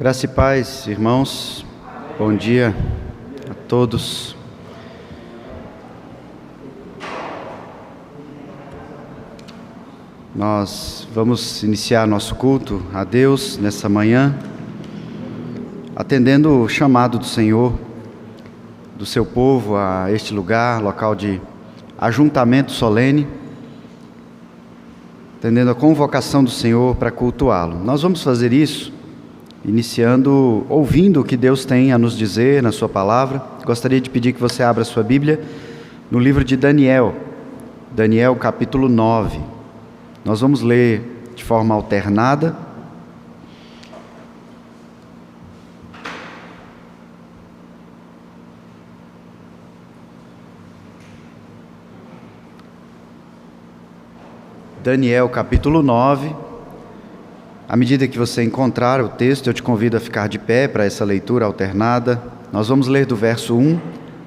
Graça e paz, irmãos. Bom dia a todos. Nós vamos iniciar nosso culto a Deus nessa manhã, atendendo o chamado do Senhor, do seu povo a este lugar, local de ajuntamento solene, atendendo a convocação do Senhor para cultuá-lo. Nós vamos fazer isso iniciando, ouvindo o que Deus tem a nos dizer na sua palavra. Gostaria de pedir que você abra sua Bíblia no livro de Daniel, capítulo 9. Nós vamos ler de forma alternada. Daniel, capítulo 9. À medida que você encontrar o texto, eu te convido a ficar de pé para essa leitura alternada. Nós vamos ler do verso 1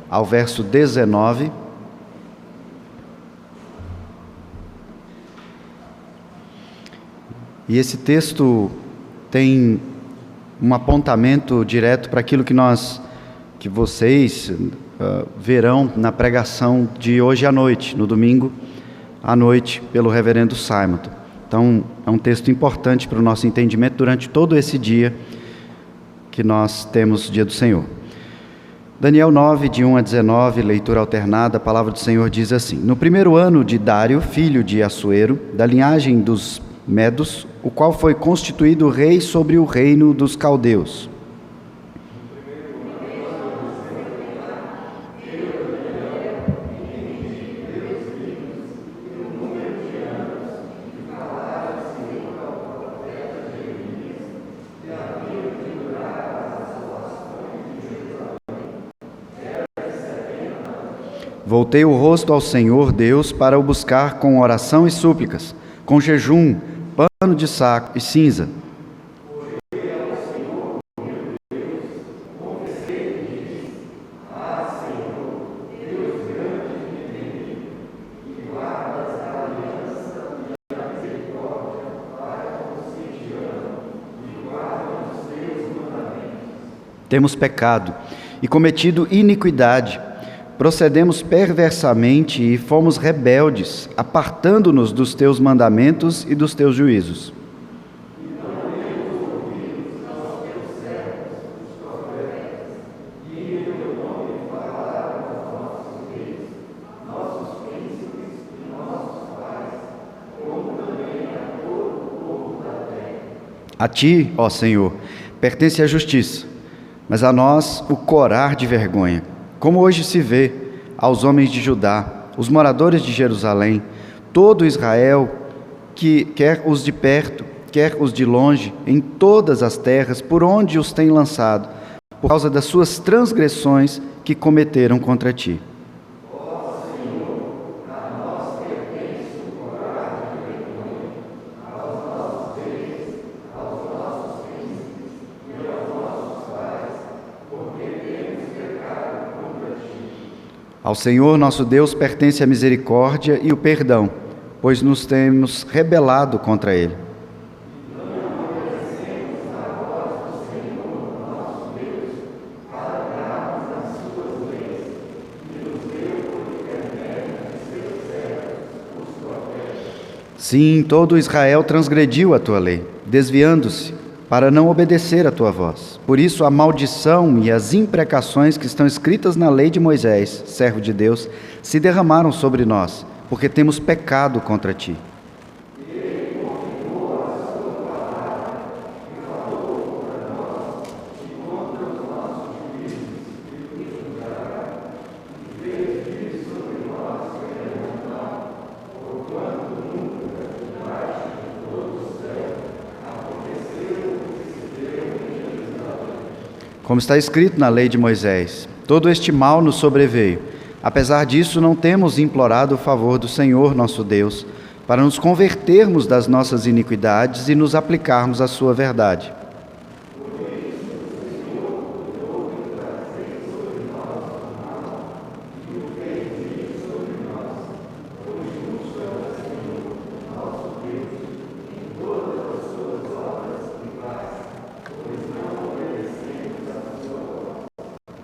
ao verso 19. E esse texto tem um apontamento direto para aquilo que vocês verão na pregação de hoje à noite, no domingo à noite, pelo reverendo Simon. Então, é um texto importante para o nosso entendimento durante todo esse dia que nós temos, dia do Senhor. Daniel 9, de 1 a 19, leitura alternada, a palavra do Senhor diz assim: No primeiro ano de Dário, filho de Assuero, da linhagem dos Medos, o qual foi constituído rei sobre o reino dos caldeus. Voltei o rosto ao Senhor Deus para o buscar com oração e súplicas, com jejum, pano de saco e cinza. Temos pecado e cometido iniquidade. Procedemos perversamente e fomos rebeldes, apartando-nos dos teus mandamentos e dos teus juízos. A ti, ó Senhor, pertence a justiça, mas a nós o corar de vergonha. Como hoje se vê aos homens de Judá, os moradores de Jerusalém, todo Israel, que quer os de perto, quer os de longe, em todas as terras por onde os tem lançado, por causa das suas transgressões que cometeram contra ti. Ao Senhor nosso Deus pertence a misericórdia e o perdão, pois nos temos rebelado contra Ele. Sim, todo Israel transgrediu a tua lei, desviando-se para não obedecer a tua voz. Por isso a maldição e as imprecações que estão escritas na lei de Moisés, servo de Deus, se derramaram sobre nós, porque temos pecado contra ti. Como está escrito na lei de Moisés, todo este mal nos sobreveio. Apesar disso, não temos implorado o favor do Senhor nosso Deus, para nos convertermos das nossas iniquidades e nos aplicarmos à sua verdade.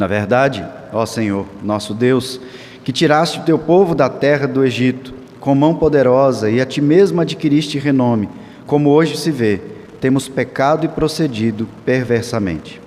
Na verdade, ó Senhor, nosso Deus, que tiraste o teu povo da terra do Egito, com mão poderosa, e a ti mesmo adquiriste renome, como hoje se vê, temos pecado e procedido perversamente.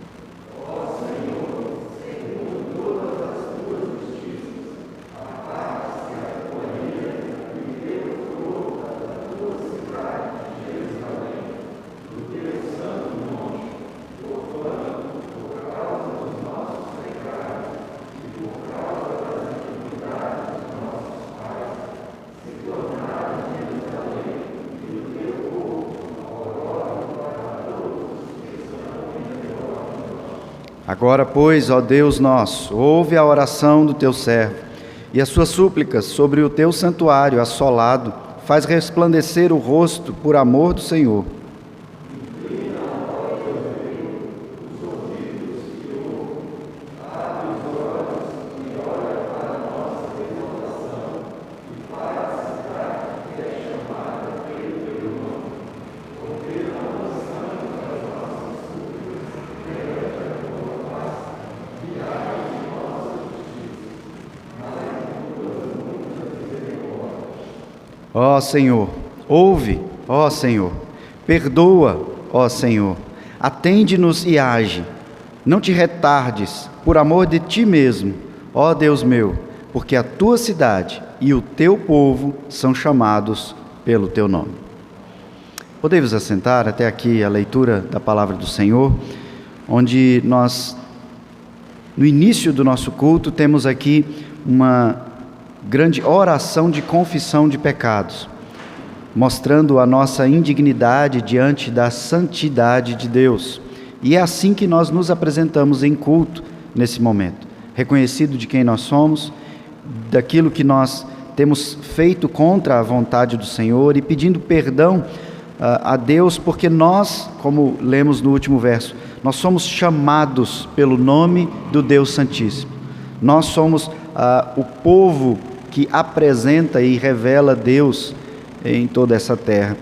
Agora, pois, ó Deus nosso, ouve a oração do teu servo e as suas súplicas sobre o teu santuário assolado, faz resplandecer o rosto por amor do Senhor. Ó Senhor, ouve, ó Senhor, perdoa, ó Senhor, atende-nos e age, não te retardes, por amor de ti mesmo, ó Deus meu, porque a tua cidade e o teu povo são chamados pelo teu nome. Podemos assentar até aqui a leitura da palavra do Senhor, onde nós, no início do nosso culto, temos aqui uma grande oração de confissão de pecados, mostrando a nossa indignidade diante da santidade de Deus. E é assim que nós nos apresentamos em culto nesse momento, reconhecido de quem nós somos, daquilo que nós temos feito contra a vontade do Senhor e pedindo perdão a Deus, porque nós, como lemos no último verso, nós somos chamados pelo nome do Deus Santíssimo. Nós somos o povo que apresenta e revela Deus em toda essa terra.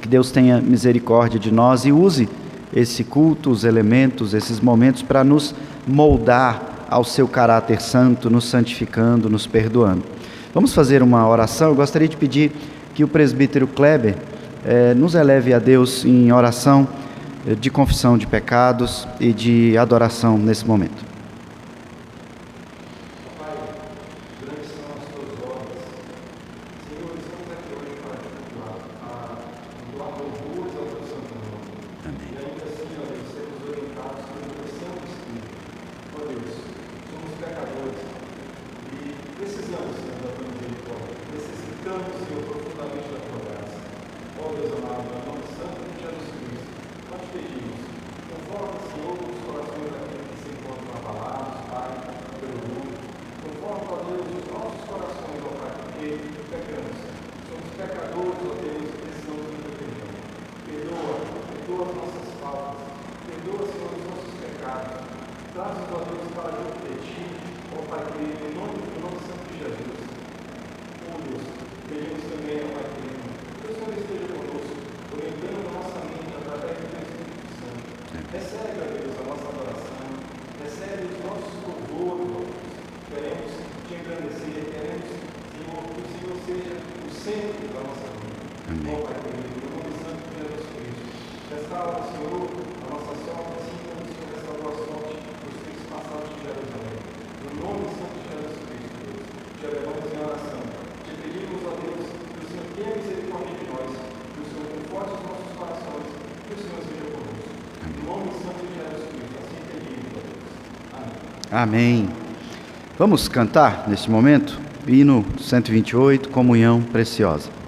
Que Deus tenha misericórdia de nós e use esse culto, os elementos, esses momentos para nos moldar ao seu caráter santo, nos santificando, nos perdoando. Vamos fazer uma oração. Eu gostaria de pedir que o presbítero Kleber nos eleve a Deus em oração de confissão de pecados e de adoração nesse momento. Amém. Vamos cantar neste momento, hino 128, Comunhão Preciosa.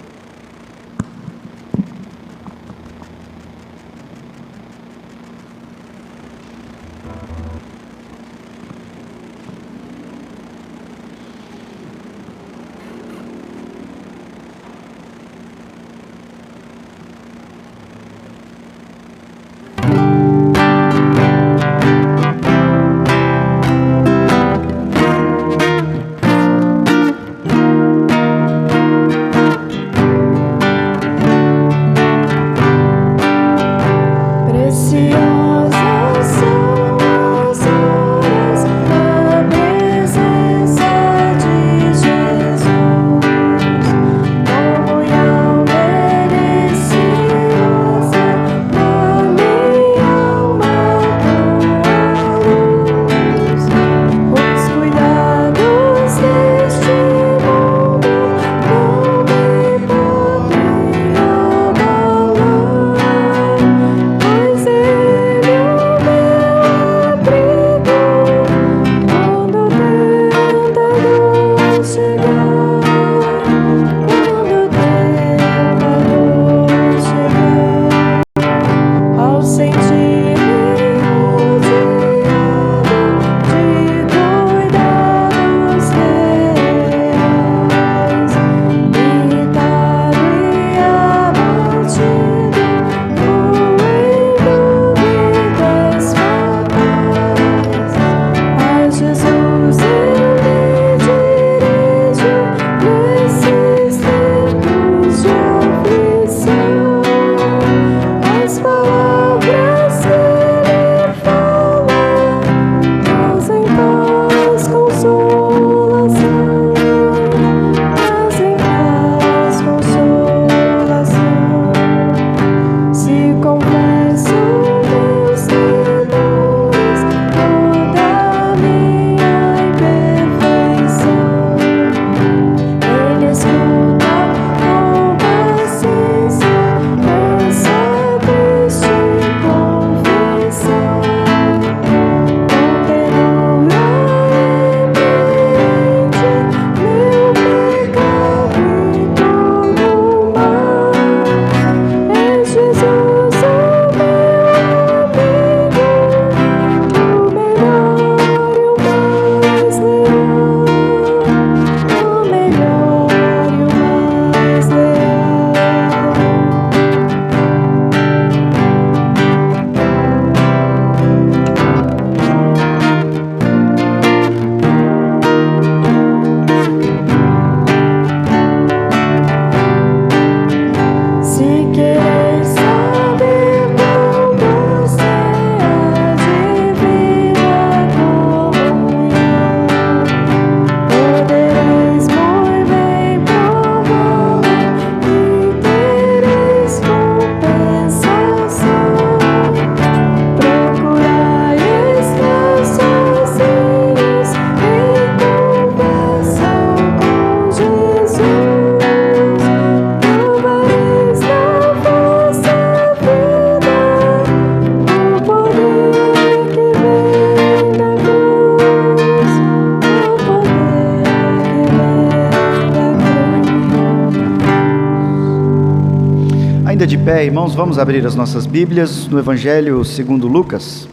Ainda de pé, irmãos, vamos abrir as nossas Bíblias no Evangelho segundo Lucas.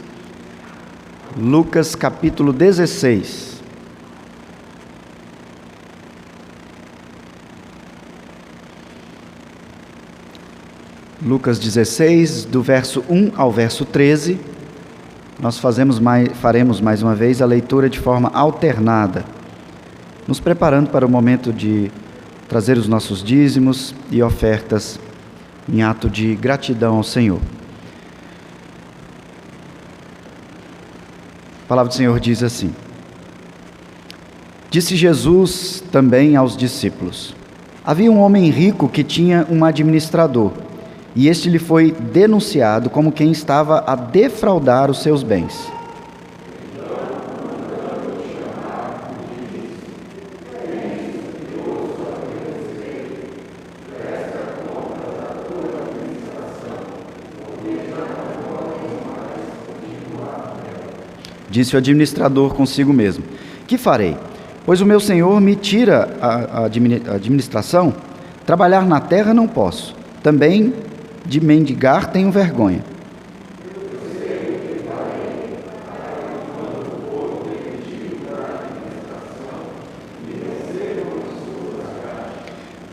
Lucas capítulo 16. Lucas 16, do verso 1 ao verso 13. Nós faremos mais uma vez a leitura de forma alternada, nos preparando para o momento de trazer os nossos dízimos e ofertas em ato de gratidão ao Senhor. A palavra do Senhor diz assim: Disse Jesus também aos discípulos: Havia um homem rico que tinha um administrador, e este lhe foi denunciado como quem estava a defraudar os seus bens. Disse o administrador consigo mesmo: Que farei? Pois o meu senhor me tira a administração. Trabalhar na terra não posso. Também de mendigar tenho vergonha.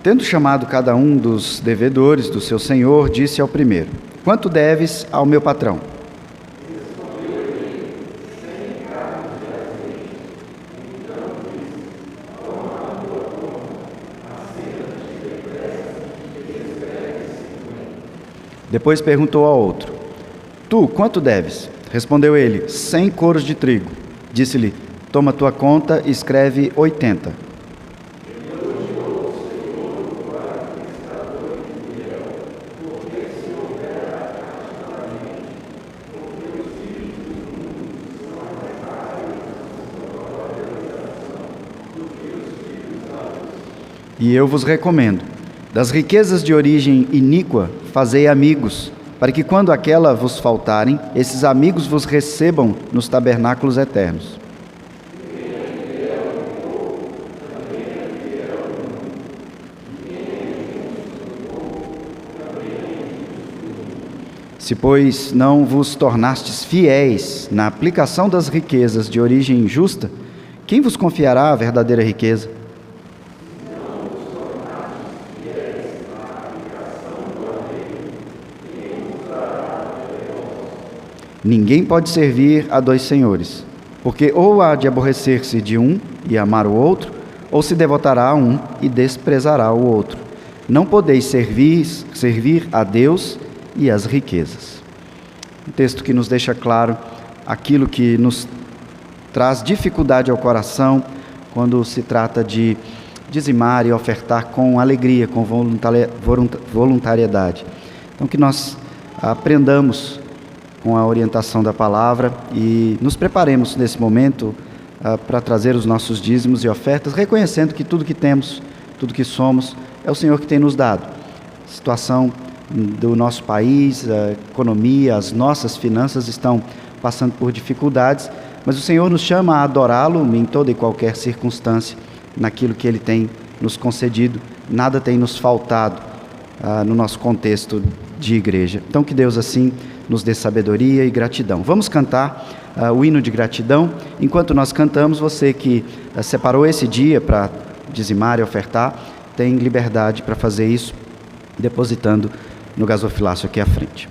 Tendo chamado cada um dos devedores do seu senhor, disse ao primeiro: Quanto deves ao meu patrão? Depois perguntou ao outro: Tu, quanto deves? Respondeu ele: 100 coros de trigo. Disse-lhe: Toma tua conta e escreve 80. E eu vos recomendo: das riquezas de origem iníqua, fazei amigos, para que quando aquela vos faltarem, esses amigos vos recebam nos tabernáculos eternos. Se, pois, não vos tornastes fiéis na aplicação das riquezas de origem injusta, quem vos confiará a verdadeira riqueza? Ninguém pode servir a dois senhores, porque ou há de aborrecer-se de um e amar o outro, ou se devotará a um e desprezará o outro. Não podeis servir a Deus e às riquezas. Um texto que nos deixa claro aquilo que nos traz dificuldade ao coração quando se trata de dizimar e ofertar com alegria, com voluntariedade. Então, que nós aprendamos com a orientação da palavra e nos preparemos nesse momento para trazer os nossos dízimos e ofertas, reconhecendo que tudo que temos, tudo que somos, é o Senhor que tem nos dado. A situação do nosso país, a economia, as nossas finanças estão passando por dificuldades, mas o Senhor nos chama a adorá-lo em toda e qualquer circunstância, naquilo que Ele tem nos concedido. Nada tem nos faltado no nosso contexto de igreja. Então, que Deus assim nos dê sabedoria e gratidão. Vamos cantar o hino de gratidão. Enquanto nós cantamos, você que separou esse dia para dizimar e ofertar, tem liberdade para fazer isso, depositando no gasofilácio aqui à frente.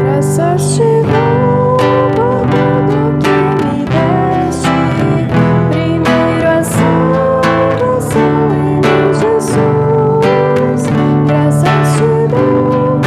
Graças te dou.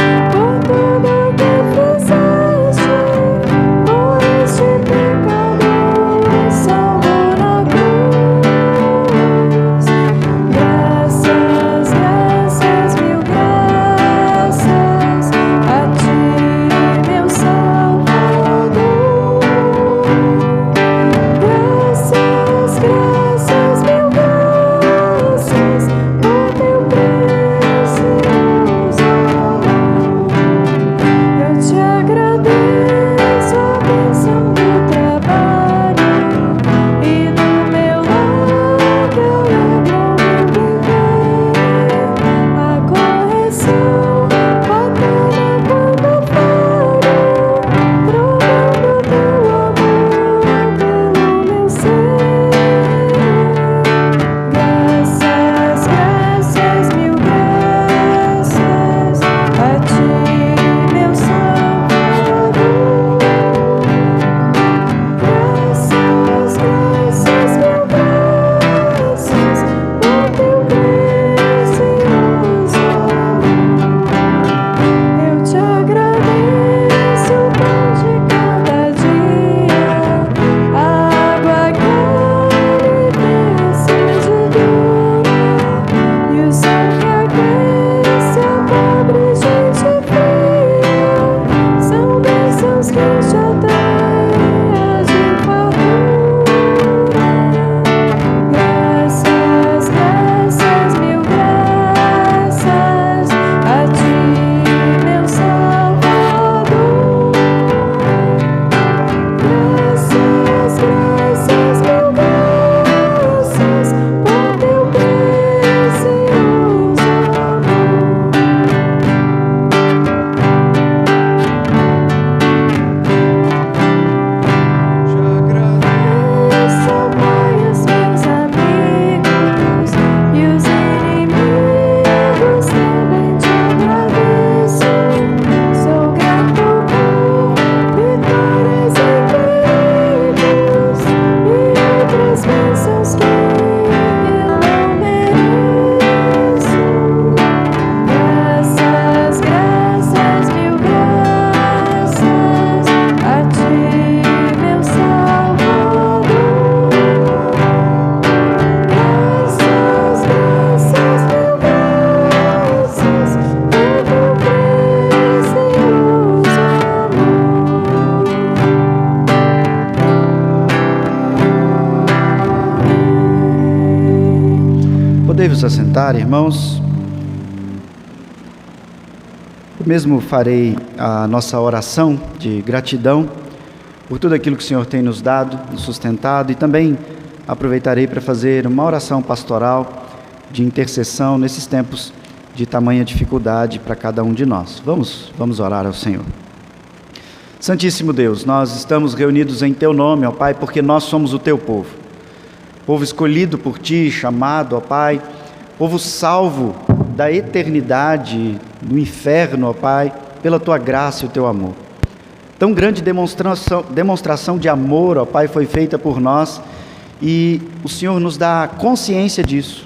nos assentar, irmãos. Eu mesmo farei a nossa oração de gratidão por tudo aquilo que o Senhor tem nos dado, nos sustentado, e também aproveitarei para fazer uma oração pastoral de intercessão nesses tempos de tamanha dificuldade para cada um de nós. Vamos orar ao Senhor. Santíssimo Deus, nós estamos reunidos em Teu nome, ó Pai, porque nós somos o Teu povo. Povo escolhido por Ti, chamado, ó Pai, povo salvo da eternidade, do inferno, ó Pai, pela Tua graça e o Teu amor. Tão grande demonstração de amor, ó Pai, foi feita por nós, e o Senhor nos dá consciência disso.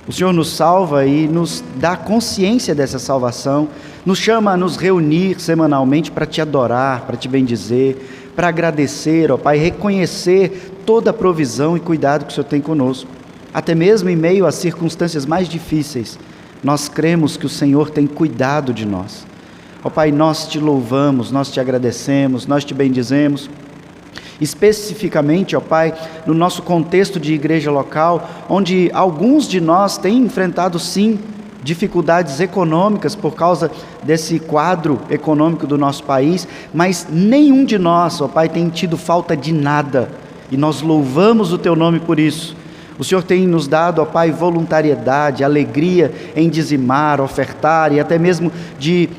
O Senhor nos salva e nos dá consciência dessa salvação, nos chama a nos reunir semanalmente para Te adorar, para Te bendizer, para agradecer, ó Pai, reconhecer toda a provisão e cuidado que o Senhor tem conosco. Até mesmo em meio às circunstâncias mais difíceis, nós cremos que o Senhor tem cuidado de nós. Ó Pai, nós Te louvamos, nós Te agradecemos, nós Te bendizemos. Especificamente, ó Pai, no nosso contexto de igreja local, onde alguns de nós têm enfrentado, sim, dificuldades econômicas por causa desse quadro econômico do nosso país, mas nenhum de nós, ó Pai, tem tido falta de nada, e nós louvamos o Teu nome por isso. O Senhor tem nos dado, ó Pai, voluntariedade, alegria em dizimar, ofertar e até mesmo de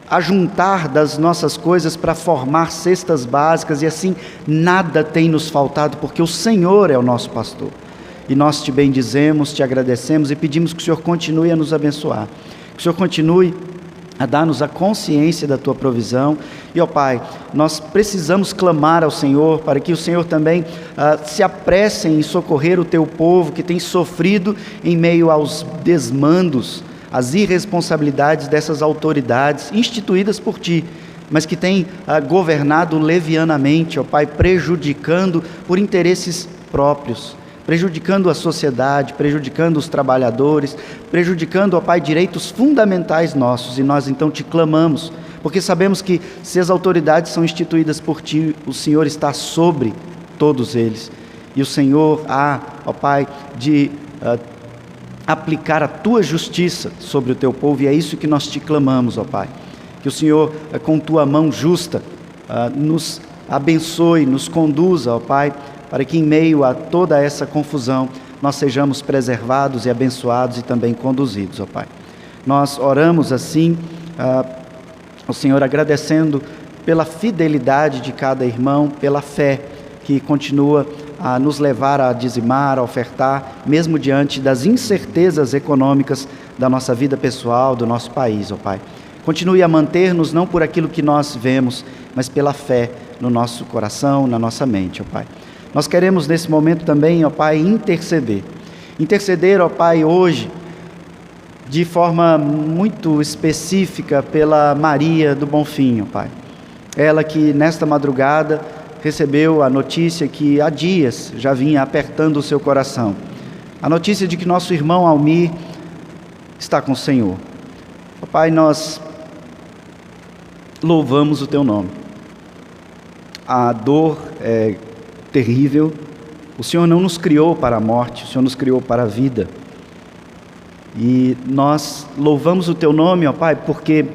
ajuntar das nossas coisas para formar cestas básicas, e assim nada tem nos faltado, porque o Senhor é o nosso pastor. E nós Te bendizemos, Te agradecemos e pedimos que o Senhor continue a nos abençoar, que o Senhor continue a dar-nos a consciência da Tua provisão. E, ó Pai, nós precisamos clamar ao Senhor para que o Senhor também se apresse em socorrer o Teu povo que tem sofrido em meio aos desmandos, as irresponsabilidades dessas autoridades instituídas por Ti, mas que têm governado levianamente, ó Pai, prejudicando por interesses próprios, prejudicando a sociedade, prejudicando os trabalhadores, prejudicando, ó Pai, direitos fundamentais nossos. E nós então Te clamamos, porque sabemos que se as autoridades são instituídas por Ti, o Senhor está sobre todos eles, e o Senhor há, ó Pai, de aplicar a Tua justiça sobre o Teu povo, e é isso que nós Te clamamos, ó Pai, que o Senhor, com Tua mão justa, nos abençoe, nos conduza, ó Pai, para que em meio a toda essa confusão, nós sejamos preservados e abençoados e também conduzidos, ó Pai. Nós oramos assim, ao Senhor, agradecendo pela fidelidade de cada irmão, pela fé que continua a nos levar a dizimar, a ofertar, mesmo diante das incertezas econômicas da nossa vida pessoal, do nosso país, ó Pai. Continue a manter-nos não por aquilo que nós vemos, mas pela fé no nosso coração, na nossa mente, ó Pai. Nós queremos nesse momento também, ó Pai, interceder, ó Pai, hoje, de forma muito específica pela Maria do Bonfim, ó Pai. Ela que nesta madrugada recebeu a notícia que há dias já vinha apertando o seu coração. A notícia de que nosso irmão Almir está com o Senhor. Ó Pai, nós louvamos o Teu nome. A dor é terrível. O Senhor não nos criou para a morte, o Senhor nos criou para a vida. E nós louvamos o Teu nome, ó Pai, porque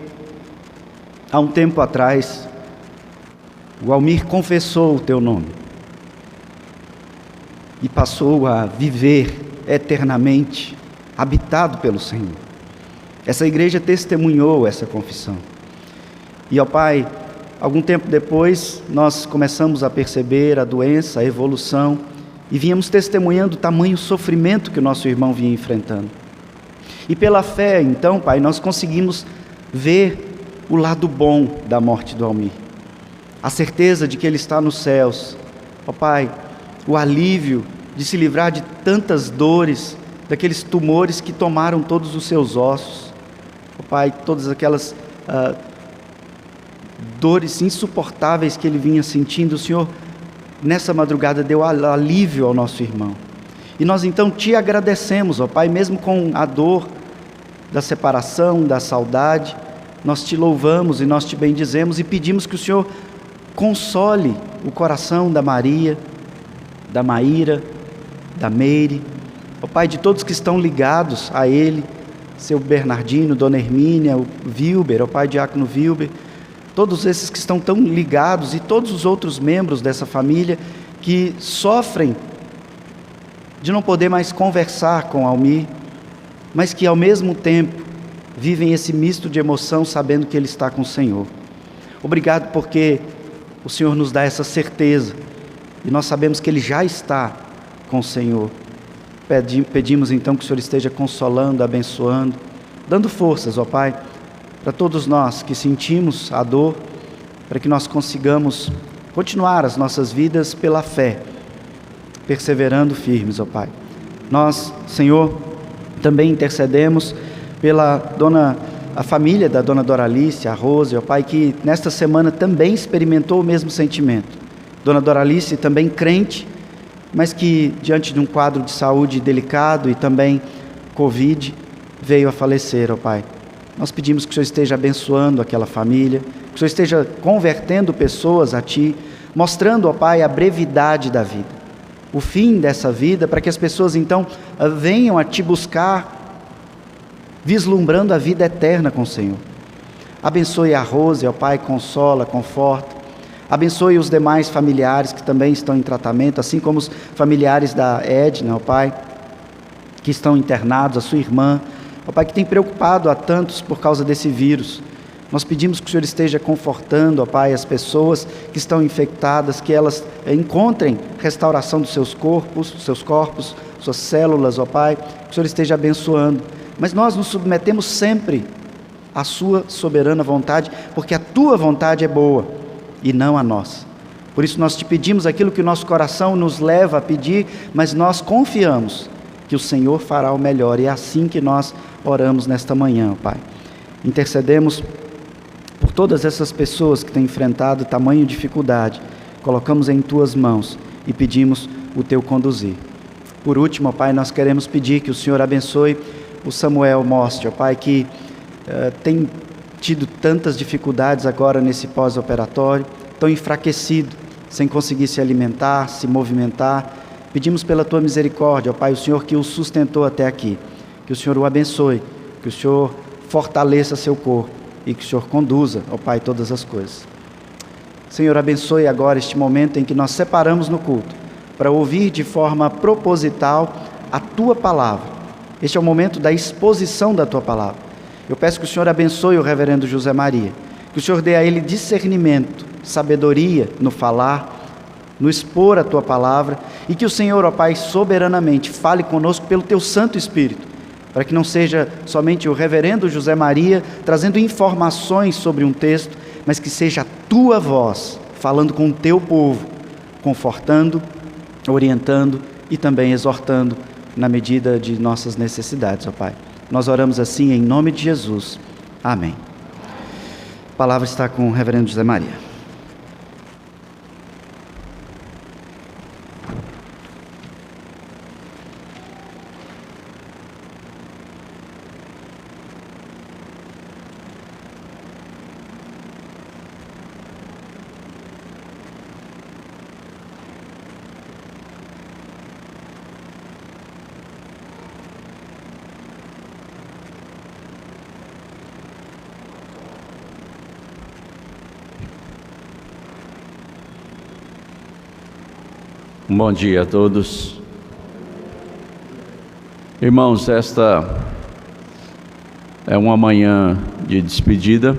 há um tempo atrás o Almir confessou o Teu nome e passou a viver eternamente habitado pelo Senhor. Essa igreja testemunhou essa confissão. E, ó Pai, algum tempo depois, nós começamos a perceber a doença, a evolução, e vínhamos testemunhando o tamanho sofrimento que o nosso irmão vinha enfrentando. E pela fé, então, Pai, nós conseguimos ver o lado bom da morte do Almir. A certeza de que ele está nos céus. Ó Pai, o alívio de se livrar de tantas dores, daqueles tumores que tomaram todos os seus ossos. Ó Pai, todas aquelas dores insuportáveis que ele vinha sentindo, o Senhor, nessa madrugada, deu alívio ao nosso irmão. E nós então Te agradecemos, ó Pai, mesmo com a dor da separação, da saudade, nós Te louvamos e nós Te bendizemos e pedimos que o Senhor console o coração da Maria, da Maíra, da Meire, ó Pai, de todos que estão ligados a Ele, seu Bernardino, Dona Hermínia, o Wilber, ó Pai, Diácono Wilber, todos esses que estão tão ligados e todos os outros membros dessa família que sofrem de não poder mais conversar com Almir, mas que ao mesmo tempo vivem esse misto de emoção sabendo que Ele está com o Senhor. Obrigado porque o Senhor nos dá essa certeza e nós sabemos que Ele já está com o Senhor. Pedimos então que o Senhor esteja consolando, abençoando, dando forças, ó Pai, para todos nós que sentimos a dor, para que nós consigamos continuar as nossas vidas pela fé, perseverando firmes, ó Pai. Nós, Senhor, também intercedemos pela a família da Dona Doralice, a Rose, ó Pai, que nesta semana também experimentou o mesmo sentimento. Dona Doralice também crente, mas que diante de um quadro de saúde delicado e também Covid, veio a falecer, ó Pai. Nós pedimos que o Senhor esteja abençoando aquela família, que o Senhor esteja convertendo pessoas a Ti, mostrando, ó Pai, a brevidade da vida, o fim dessa vida, para que as pessoas então venham a Te buscar, vislumbrando a vida eterna com o Senhor. Abençoe a Rose, ó Pai, consola, conforta. Abençoe os demais familiares que também estão em tratamento, assim como os familiares da Edna, ó Pai, que estão internados, a sua irmã, ó Pai, que tem preocupado a tantos por causa desse vírus. Nós pedimos que o Senhor esteja confortando, ó Pai, as pessoas que estão infectadas, que elas encontrem restauração dos seus corpos, suas células, ó Pai, que o Senhor esteja abençoando. Mas nós nos submetemos sempre à Sua soberana vontade, porque a Tua vontade é boa e não a nossa. Por isso nós Te pedimos aquilo que o nosso coração nos leva a pedir, mas nós confiamos que o Senhor fará o melhor, e é assim que nós oramos nesta manhã, ó Pai. Intercedemos por todas essas pessoas que têm enfrentado tamanha dificuldade, colocamos em Tuas mãos e pedimos o Teu conduzir. Por último, ó Pai, nós queremos pedir que o Senhor abençoe o Samuel Most, ó Pai, que tem tido tantas dificuldades agora nesse pós-operatório, tão enfraquecido, sem conseguir se alimentar, se movimentar. Pedimos pela Tua misericórdia, ó Pai, o Senhor que o sustentou até aqui, que o Senhor o abençoe, que o Senhor fortaleça seu corpo e que o Senhor conduza, ó Pai, todas as coisas. Senhor, abençoe agora este momento em que nós separamos no culto para ouvir de forma proposital a Tua palavra. Este é o momento da exposição da Tua palavra. Eu peço que o Senhor abençoe o reverendo José Maria, que o Senhor dê a ele discernimento, sabedoria no falar, no expor a Tua palavra, e que o Senhor, ó Pai, soberanamente fale conosco pelo Teu Santo Espírito, para que não seja somente o reverendo José Maria trazendo informações sobre um texto, mas que seja a Tua voz falando com o Teu povo, confortando, orientando e também exortando na medida de nossas necessidades, ó Pai. Nós oramos assim em nome de Jesus. Amém. A palavra está com o reverendo José Maria. Bom dia a todos. Irmãos, esta é uma manhã de despedida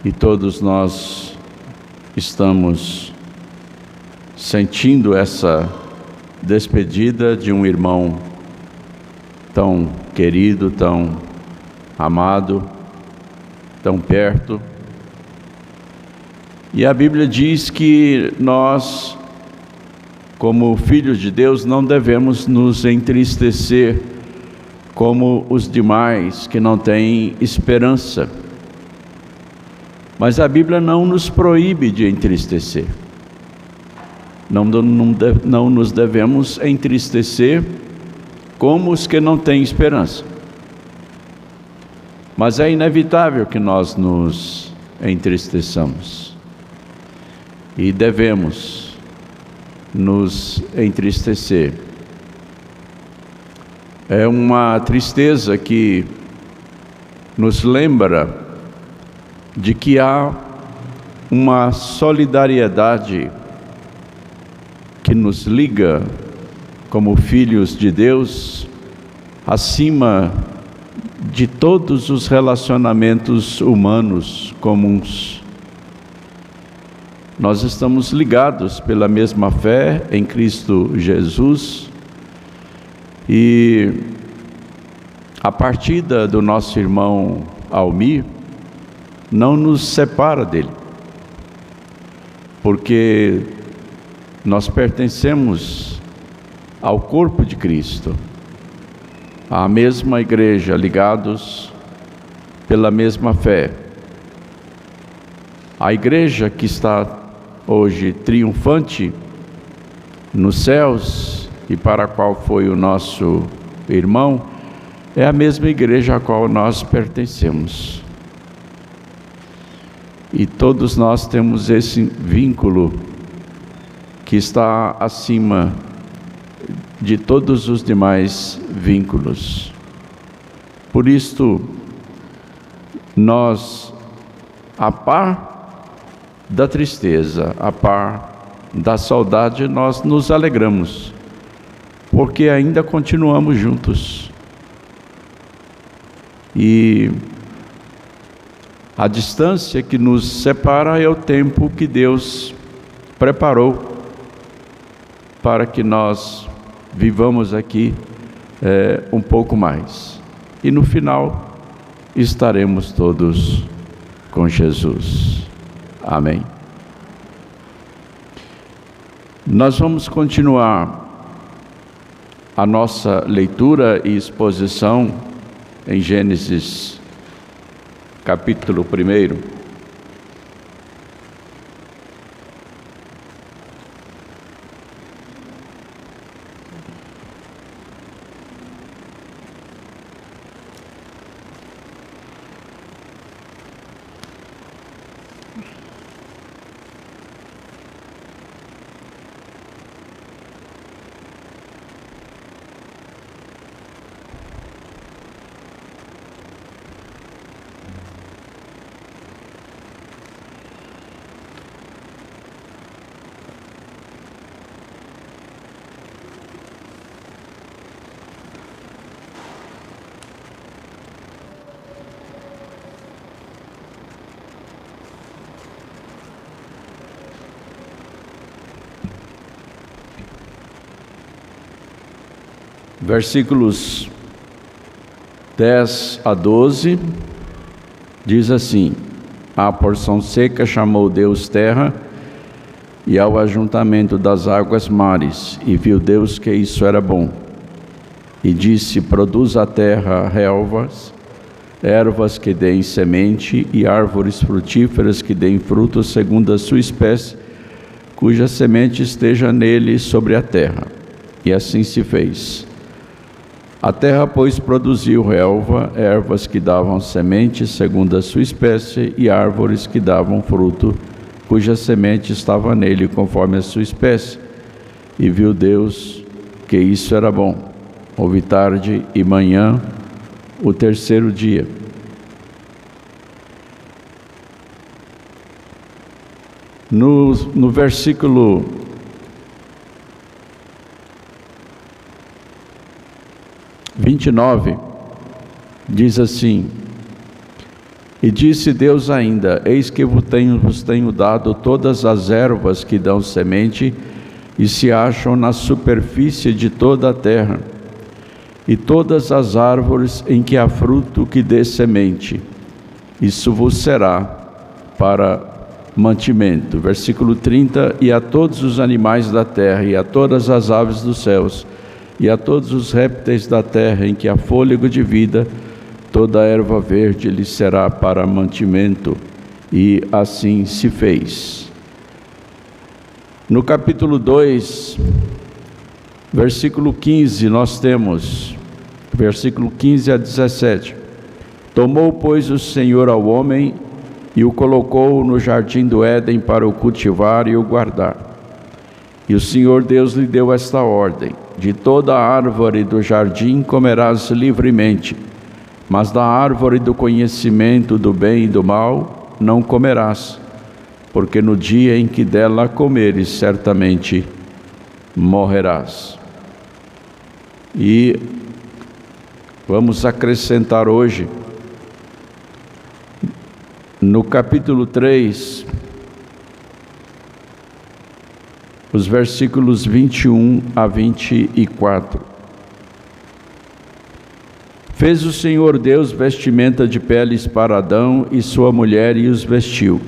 e todos nós estamos sentindo essa despedida de um irmão tão querido, tão amado, tão perto. E a Bíblia diz que nós, como filhos de Deus, não devemos nos entristecer como os demais que não têm esperança. Mas a Bíblia não nos proíbe de entristecer. Não nos devemos entristecer como os que não têm esperança. Mas é inevitável que nós nos entristeçamos. E devemos nos entristecer. É uma tristeza que nos lembra de que há uma solidariedade que nos liga como filhos de Deus acima de todos os relacionamentos humanos comuns. Nós estamos ligados pela mesma fé em Cristo Jesus, e a partida do nosso irmão Almir não nos separa dele, porque nós pertencemos ao corpo de Cristo, à mesma igreja, ligados pela mesma fé. A igreja que está hoje triunfante nos céus e para a qual foi o nosso irmão, é a mesma igreja a qual nós pertencemos. E todos nós temos esse vínculo que está acima de todos os demais vínculos. Por isto, nós, a par da tristeza, a par da saudade, nós nos alegramos, porque ainda continuamos juntos. E a distância que nos separa é o tempo que Deus preparou para que nós vivamos aqui um pouco mais. E no final estaremos todos com Jesus. Amém. Nós vamos continuar a nossa leitura e exposição em Gênesis, capítulo 1. Versículos 10 a 12, diz assim: a porção seca chamou Deus terra, e ao ajuntamento das águas mares, e viu Deus que isso era bom. E disse: produz a terra relvas, ervas que deem semente, e árvores frutíferas que deem frutos segundo a sua espécie, cuja semente esteja nele sobre a terra. E assim se fez. A terra, pois, produziu relva, ervas que davam semente segundo a sua espécie, e árvores que davam fruto, cuja semente estava nele conforme a sua espécie. E viu Deus que isso era bom. Houve tarde e manhã, o terceiro dia. No versículo 29, diz assim: e disse Deus ainda: eis que vos tenho dado todas as ervas que dão semente e se acham na superfície de toda a terra, e todas as árvores em que há fruto que dê semente. Isso vos será para mantimento. Versículo 30: e a todos os animais da terra, e a todas as aves dos céus, e a todos os répteis da terra em que há fôlego de vida, toda a erva verde lhe será para mantimento. E assim se fez. No capítulo 2, versículo 15, nós temos, versículo 15 a 17. Tomou, pois, o Senhor ao homem e o colocou no jardim do Éden para o cultivar e o guardar. E o Senhor Deus lhe deu esta ordem: de toda árvore do jardim comerás livremente, mas da árvore do conhecimento do bem e do mal não comerás, porque no dia em que dela comeres, certamente morrerás. E vamos acrescentar hoje, no capítulo 3, os versículos 21 a 24. Fez o Senhor Deus vestimenta de peles para Adão e sua mulher e os vestiu.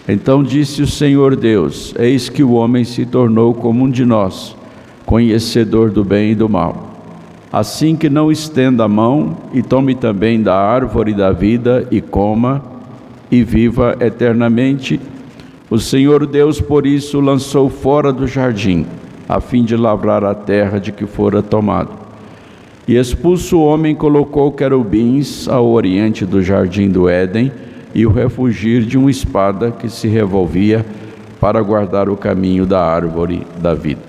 Então disse o Senhor Deus: eis que o homem se tornou como um de nós, conhecedor do bem e do mal. Assim que não estenda a mão e tome também da árvore da vida e coma e viva eternamente. O Senhor Deus, por isso, lançou fora do jardim, a fim de lavrar a terra de que fora tomado. E expulso o homem, colocou querubins ao oriente do jardim do Éden, e o refugir de uma espada que se revolvia para guardar o caminho da árvore da vida.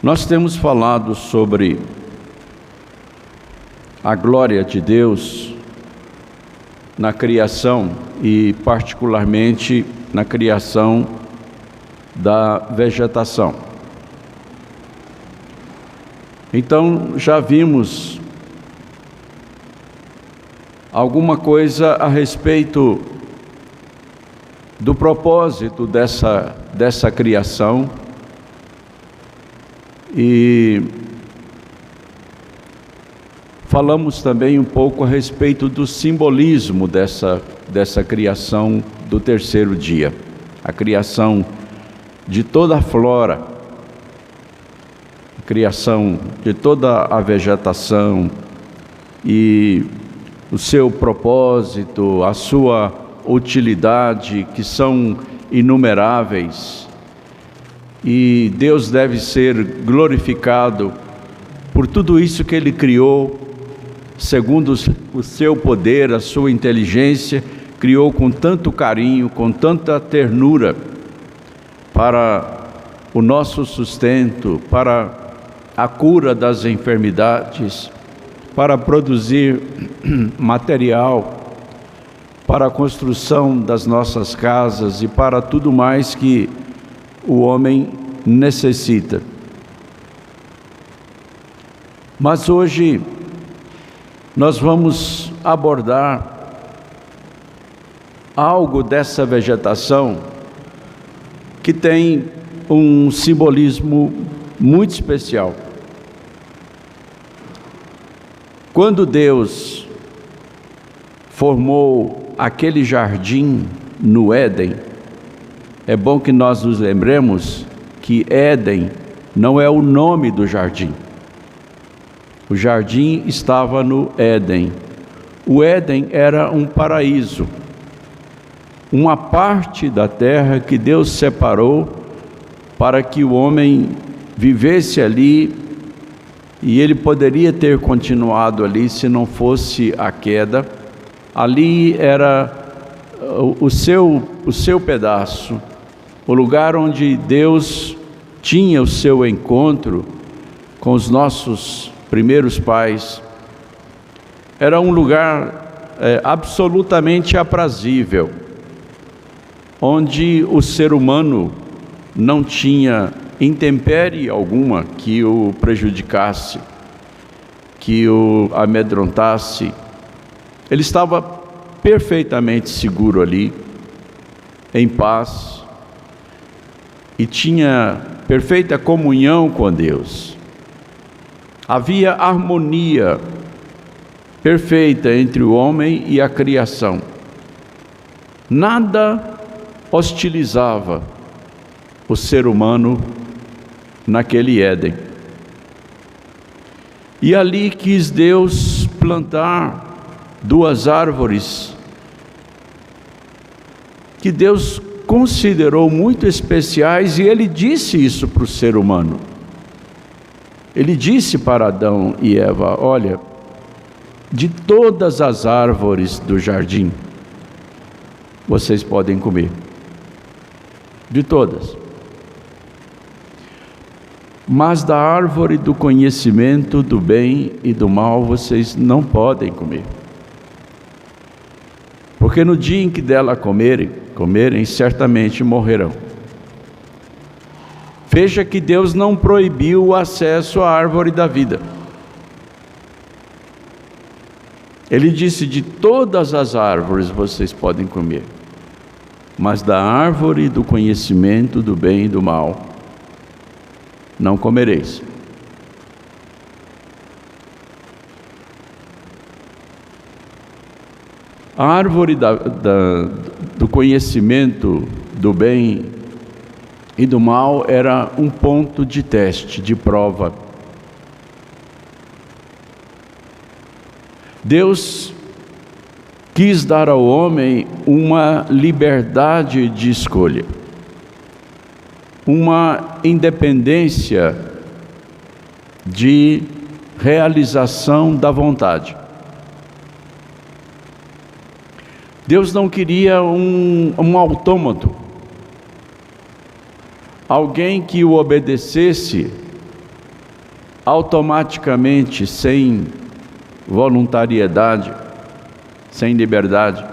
Nós temos falado sobre a glória de Deus na criação e particularmente na criação da vegetação. Então já vimos alguma coisa a respeito do propósito dessa criação e falamos também um pouco a respeito do simbolismo dessa criação do terceiro dia, a criação de toda a flora, a criação de toda a vegetação e o seu propósito, a sua utilidade, que são inumeráveis. E Deus deve ser glorificado por tudo isso que Ele criou, segundo o seu poder, a sua inteligência, criou com tanto carinho, com tanta ternura, para o nosso sustento, para a cura das enfermidades, para produzir material, para a construção das nossas casas e para tudo mais que o homem necessita. Mas hoje nós vamos abordar algo dessa vegetação que tem um simbolismo muito especial. Quando Deus formou aquele jardim no Éden, é bom que nós nos lembremos que Éden não é o nome do jardim. O jardim estava no Éden. O Éden era um paraíso, uma parte da terra que Deus separou para que o homem vivesse ali, e ele poderia ter continuado ali se não fosse a queda. Ali era o seu pedaço, o lugar onde Deus tinha o seu encontro com os nossos primeiros pais. Era um lugar absolutamente aprazível, onde o ser humano não tinha intempérie alguma que o prejudicasse, que o amedrontasse. Ele estava perfeitamente seguro ali, em paz, e tinha perfeita comunhão com Deus. Havia harmonia perfeita entre o homem e a criação. Nada hostilizava o ser humano naquele Éden. E ali quis Deus plantar duas árvores que Deus considerou muito especiais, e Ele disse isso para o ser humano: Ele disse para Adão e Eva: olha, de todas as árvores do jardim, vocês podem comer. De todas. Mas da árvore do conhecimento do bem e do mal, vocês não podem comer. Porque no dia em que dela comerem, certamente morrerão. Veja que Deus não proibiu o acesso à árvore da vida. Ele disse: de todas as árvores vocês podem comer, mas da árvore do conhecimento do bem e do mal não comereis. A árvore do conhecimento do bem e do mal era um ponto de teste, de prova. Deus quis dar ao homem uma liberdade de escolha, uma independência de realização da vontade. Deus não queria um autômato, alguém que o obedecesse automaticamente, sem voluntariedade, sem liberdade.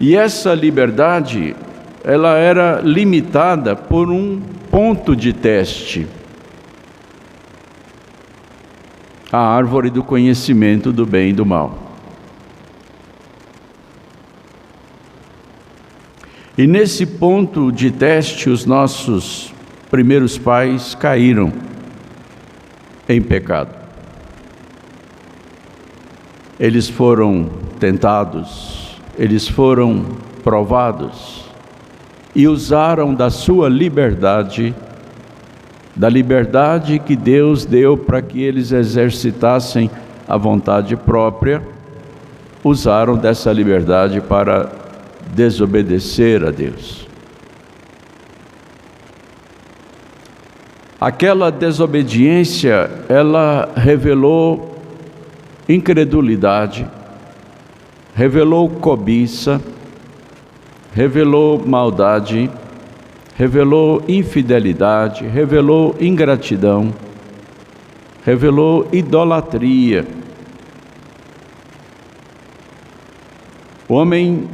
E essa liberdade, ela era limitada por um ponto de teste: a árvore do conhecimento do bem e do mal. E nesse ponto de teste, os nossos primeiros pais caíram em pecado. Eles foram tentados, eles foram provados e usaram da sua liberdade, da liberdade que Deus deu para que eles exercitassem a vontade própria, usaram dessa liberdade para desobedecer a Deus. Aquela desobediência, ela revelou incredulidade, revelou cobiça, revelou maldade, revelou infidelidade, revelou ingratidão, revelou idolatria. O homem,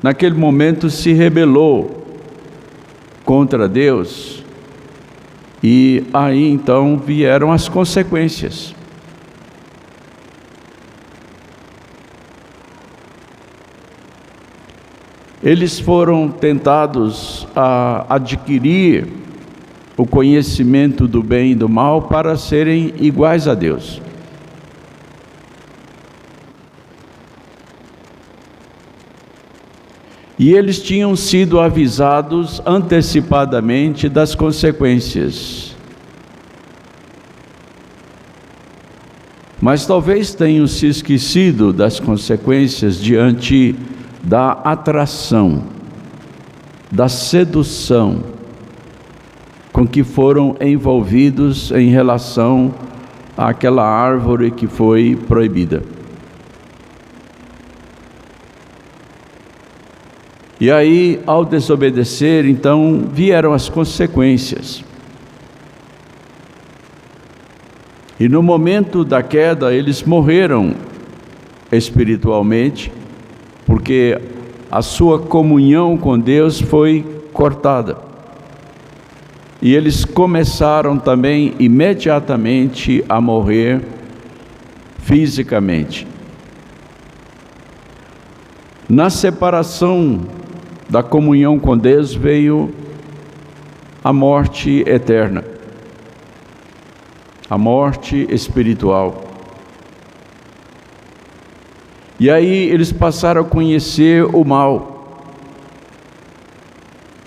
naquele momento, se rebelou contra Deus, e aí então vieram as consequências. Eles foram tentados a adquirir o conhecimento do bem e do mal para serem iguais a Deus. E eles tinham sido avisados antecipadamente das consequências. Mas talvez tenham se esquecido das consequências diante da atração, da sedução com que foram envolvidos em relação àquela árvore que foi proibida. E aí, ao desobedecer, então, vieram as consequências. E no momento da queda, eles morreram espiritualmente, porque a sua comunhão com Deus foi cortada. E eles começaram também imediatamente a morrer fisicamente. Na separação da comunhão com Deus veio a morte eterna, a morte espiritual. E aí eles passaram a conhecer o mal,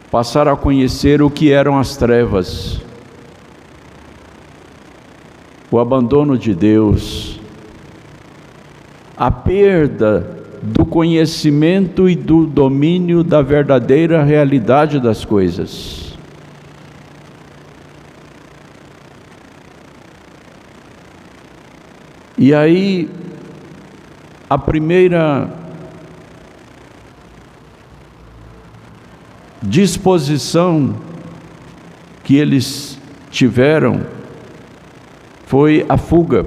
passaram a conhecer o que eram as trevas, o abandono de Deus, a perda do conhecimento e do domínio da verdadeira realidade das coisas. E aí, a primeira disposição que eles tiveram foi a fuga,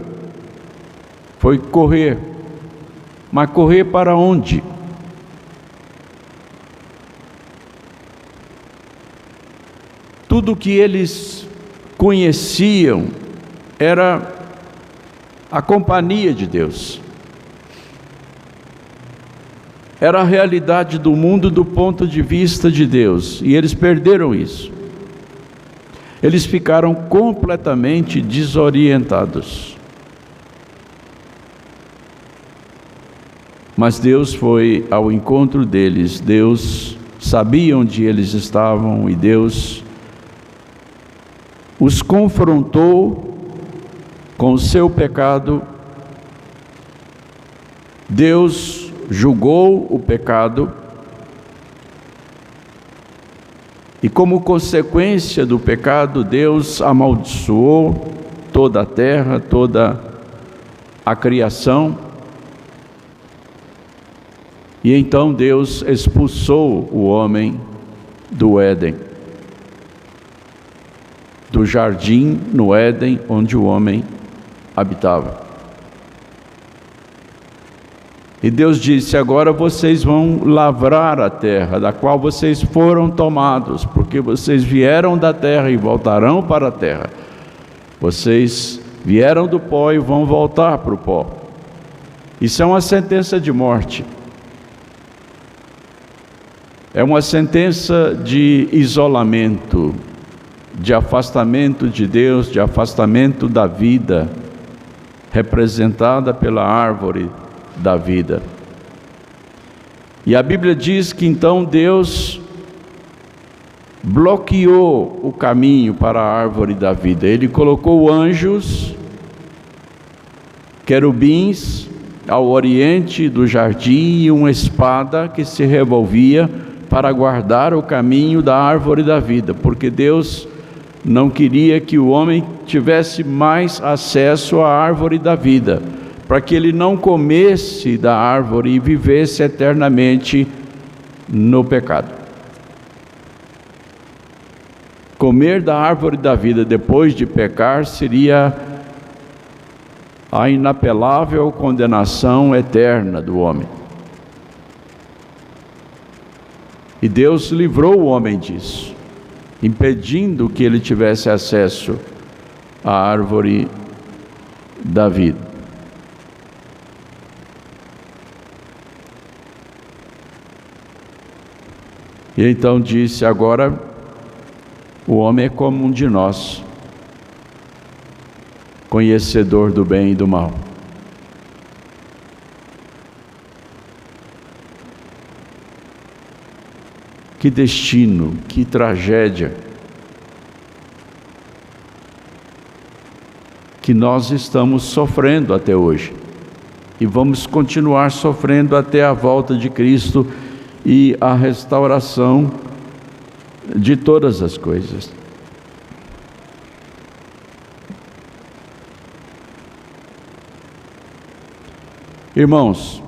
foi correr. Mas correr para onde? Tudo que eles conheciam era a companhia de Deus. Era a realidade do mundo do ponto de vista de Deus, e eles perderam isso. Eles ficaram completamente desorientados. Mas Deus foi ao encontro deles, Deus sabia onde eles estavam e Deus os confrontou com o seu pecado. Deus julgou o pecado e, como consequência do pecado, Deus amaldiçoou toda a terra, toda a criação. E então Deus expulsou o homem do Éden, do jardim no Éden onde o homem habitava. E Deus disse: agora vocês vão lavrar a terra da qual vocês foram tomados, porque vocês vieram da terra e voltarão para a terra. Vocês vieram do pó e vão voltar para o pó. Isso é uma sentença de morte. É uma sentença de isolamento, de afastamento de Deus, de afastamento da vida, representada pela árvore da vida. E a Bíblia diz que então Deus bloqueou o caminho para a árvore da vida. Ele colocou anjos, querubins, ao oriente do jardim e uma espada que se revolvia para guardar o caminho da árvore da vida, porque Deus não queria que o homem tivesse mais acesso à árvore da vida, para que ele não comesse da árvore e vivesse eternamente no pecado. Comer da árvore da vida depois de pecar seria a inapelável condenação eterna do homem. E Deus livrou o homem disso, impedindo que ele tivesse acesso à árvore da vida. E então disse: agora o homem é como um de nós, conhecedor do bem e do mal. Que destino, que tragédia que nós estamos sofrendo até hoje e vamos continuar sofrendo até a volta de Cristo e a restauração de todas as coisas. Irmãos,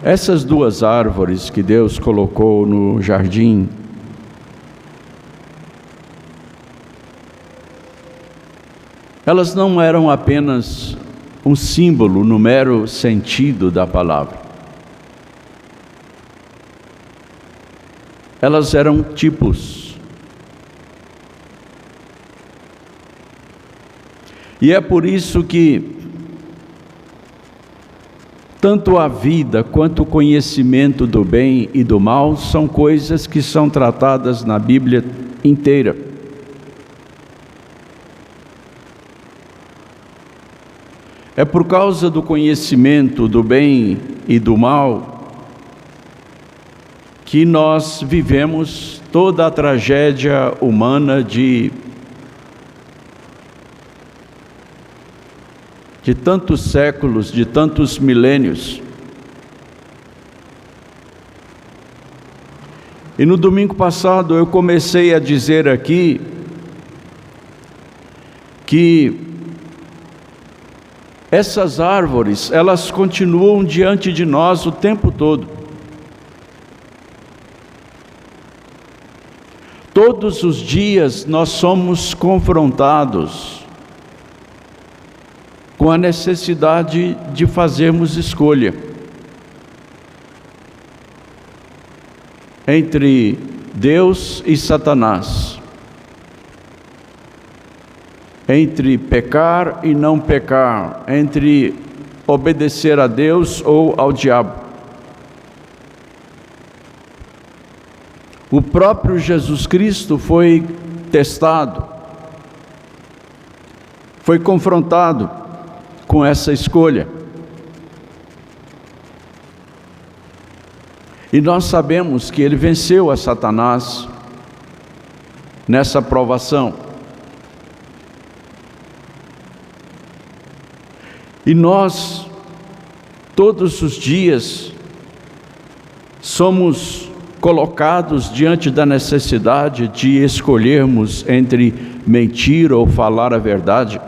essas duas árvores que Deus colocou no jardim, elas não eram apenas um símbolo no mero sentido da palavra. Elas eram tipos. E é por isso que tanto a vida quanto o conhecimento do bem e do mal são coisas que são tratadas na Bíblia inteira. É por causa do conhecimento do bem e do mal que nós vivemos toda a tragédia humana de tantos séculos, de tantos milênios. E no domingo passado eu comecei a dizer aqui que essas árvores, elas continuam diante de nós o tempo todo. Todos os dias nós somos confrontados com a necessidade de fazermos escolha entre Deus e Satanás, entre pecar e não pecar, entre obedecer a Deus ou ao diabo. O próprio Jesus Cristo foi testado, foi confrontado com essa escolha. E nós sabemos que ele venceu a Satanás nessa provação. E nós, todos os dias, somos colocados diante da necessidade de escolhermos entre mentir ou falar a verdade.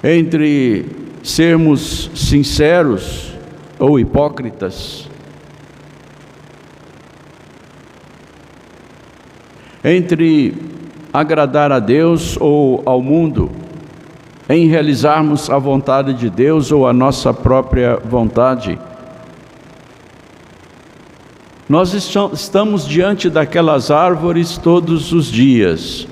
Entre sermos sinceros ou hipócritas. Entre agradar a Deus ou ao mundo, em realizarmos a vontade de Deus ou a nossa própria vontade. Nós estamos diante daquelas árvores todos os dias.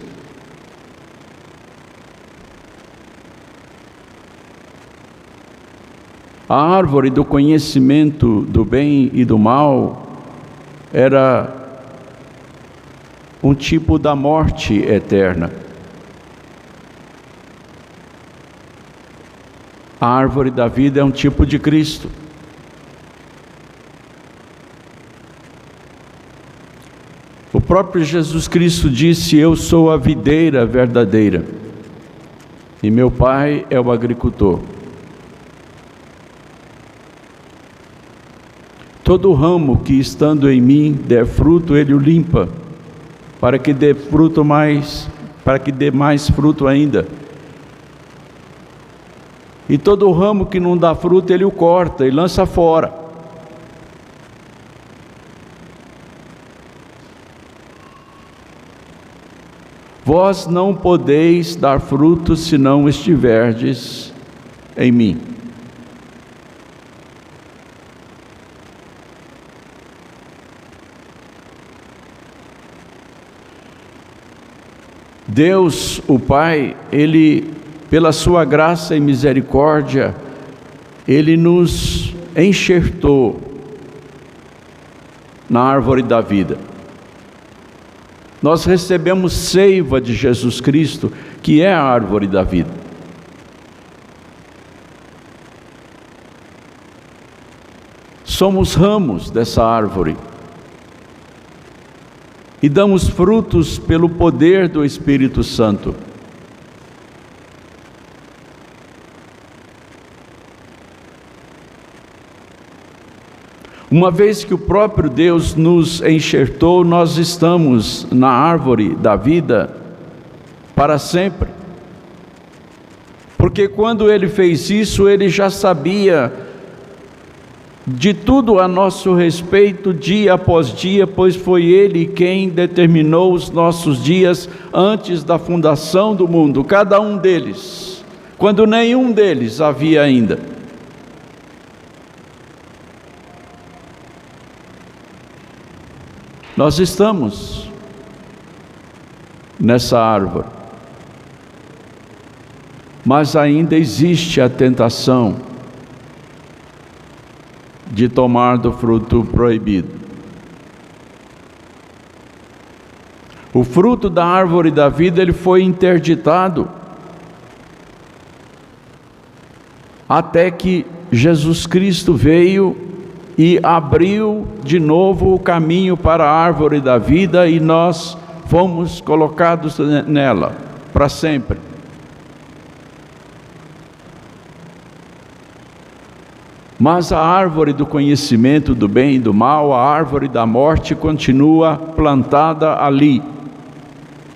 A árvore do conhecimento do bem e do mal era um tipo da morte eterna. A árvore da vida é um tipo de Cristo. O próprio Jesus Cristo disse: eu sou a videira verdadeira e meu Pai é o agricultor. Todo ramo que estando em mim der fruto, ele o limpa, para que dê fruto mais, para que dê mais fruto ainda. E todo ramo que não dá fruto, ele o corta e lança fora. Vós não podeis dar fruto se não estiverdes em mim. Deus, o Pai, Ele, pela sua graça e misericórdia, Ele nos enxertou na árvore da vida. Nós recebemos seiva de Jesus Cristo, que é a árvore da vida. Somos ramos dessa árvore. E damos frutos pelo poder do Espírito Santo. Uma vez que o próprio Deus nos enxertou, nós estamos na árvore da vida para sempre. Porque quando Ele fez isso, Ele já sabia de tudo a nosso respeito, dia após dia, pois foi Ele quem determinou os nossos dias antes da fundação do mundo, cada um deles, quando nenhum deles havia ainda. Nós estamos nessa árvore, mas ainda existe a tentação de tomar do fruto proibido. O fruto da árvore da vida, ele foi interditado até que Jesus Cristo veio e abriu de novo o caminho para a árvore da vida e nós fomos colocados nela para sempre. Mas a árvore do conhecimento do bem e do mal, a árvore da morte, continua plantada ali,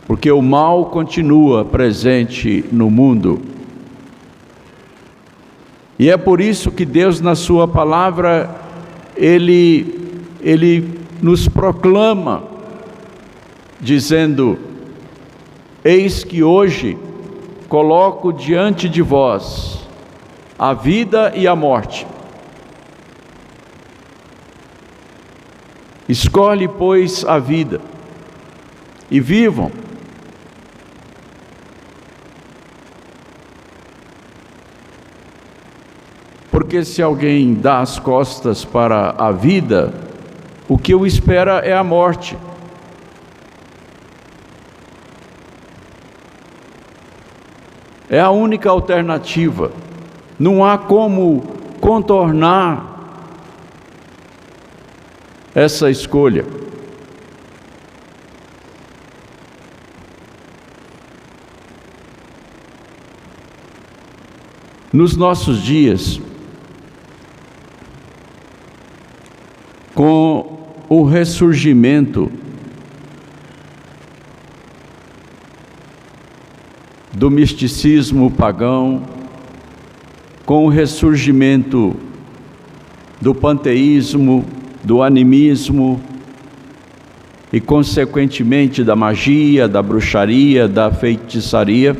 porque o mal continua presente no mundo. E é por isso que Deus, na sua palavra, Ele nos proclama, dizendo: eis que hoje coloco diante de vós a vida e a morte. Escolhe, pois, a vida e vivam. Porque se alguém dá as costas para a vida, o que o espera é a morte. É a única alternativa. Não há como contornar essa escolha. Nos nossos dias, com o ressurgimento do misticismo pagão, com o ressurgimento do panteísmo, do animismo e, consequentemente, da magia, da bruxaria, da feitiçaria,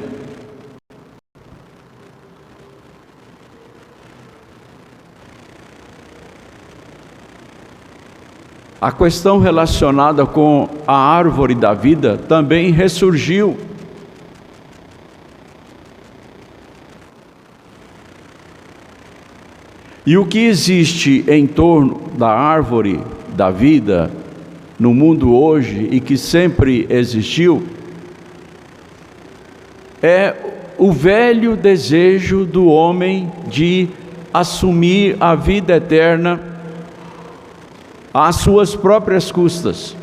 a questão relacionada com a árvore da vida também ressurgiu. E o que existe em torno da árvore da vida no mundo hoje e que sempre existiu é o velho desejo do homem de assumir a vida eterna às suas próprias custas.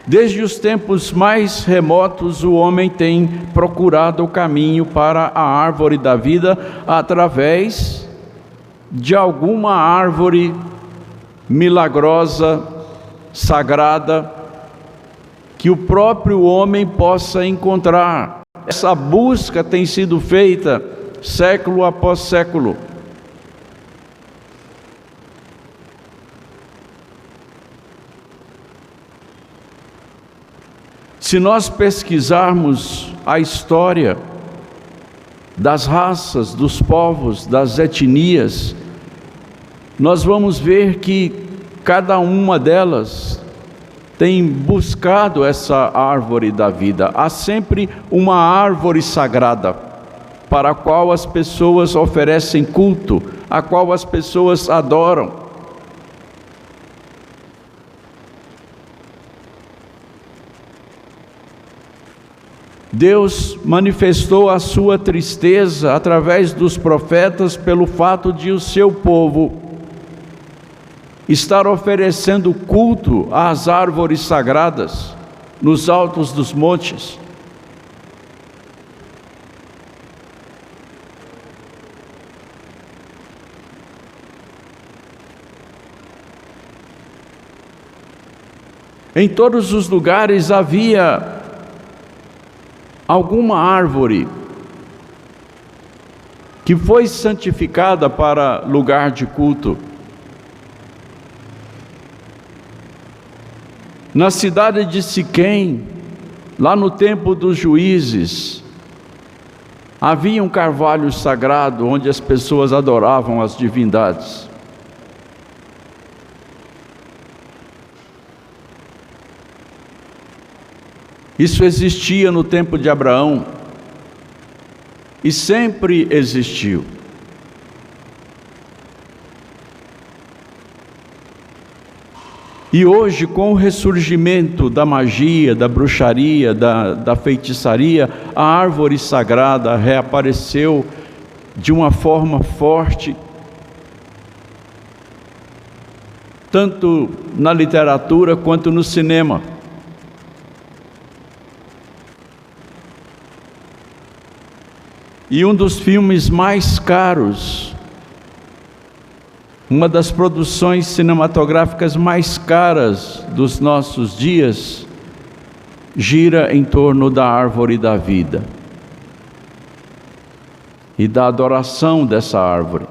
Desde os tempos mais remotos, o homem tem procurado o caminho para a árvore da vida através de alguma árvore milagrosa, sagrada, que o próprio homem possa encontrar. Essa busca tem sido feita século após século. Se nós pesquisarmos a história das raças, dos povos, das etnias, nós vamos ver que cada uma delas tem buscado essa árvore da vida. Há sempre uma árvore sagrada para a qual as pessoas oferecem culto, a qual as pessoas adoram. Deus manifestou a sua tristeza através dos profetas pelo fato de o seu povo estar oferecendo culto às árvores sagradas nos altos dos montes. Em todos os lugares havia alguma árvore que foi santificada para lugar de culto. Na cidade de Siquém, lá no tempo dos juízes, havia um carvalho sagrado onde as pessoas adoravam as divindades. Isso existia no tempo de Abraão e sempre existiu. E hoje, com o ressurgimento da magia, da bruxaria, da feitiçaria, a árvore sagrada reapareceu de uma forma forte, tanto na literatura quanto no cinema. E um dos filmes mais caros, uma das produções cinematográficas mais caras dos nossos dias, gira em torno da árvore da vida e da adoração dessa árvore.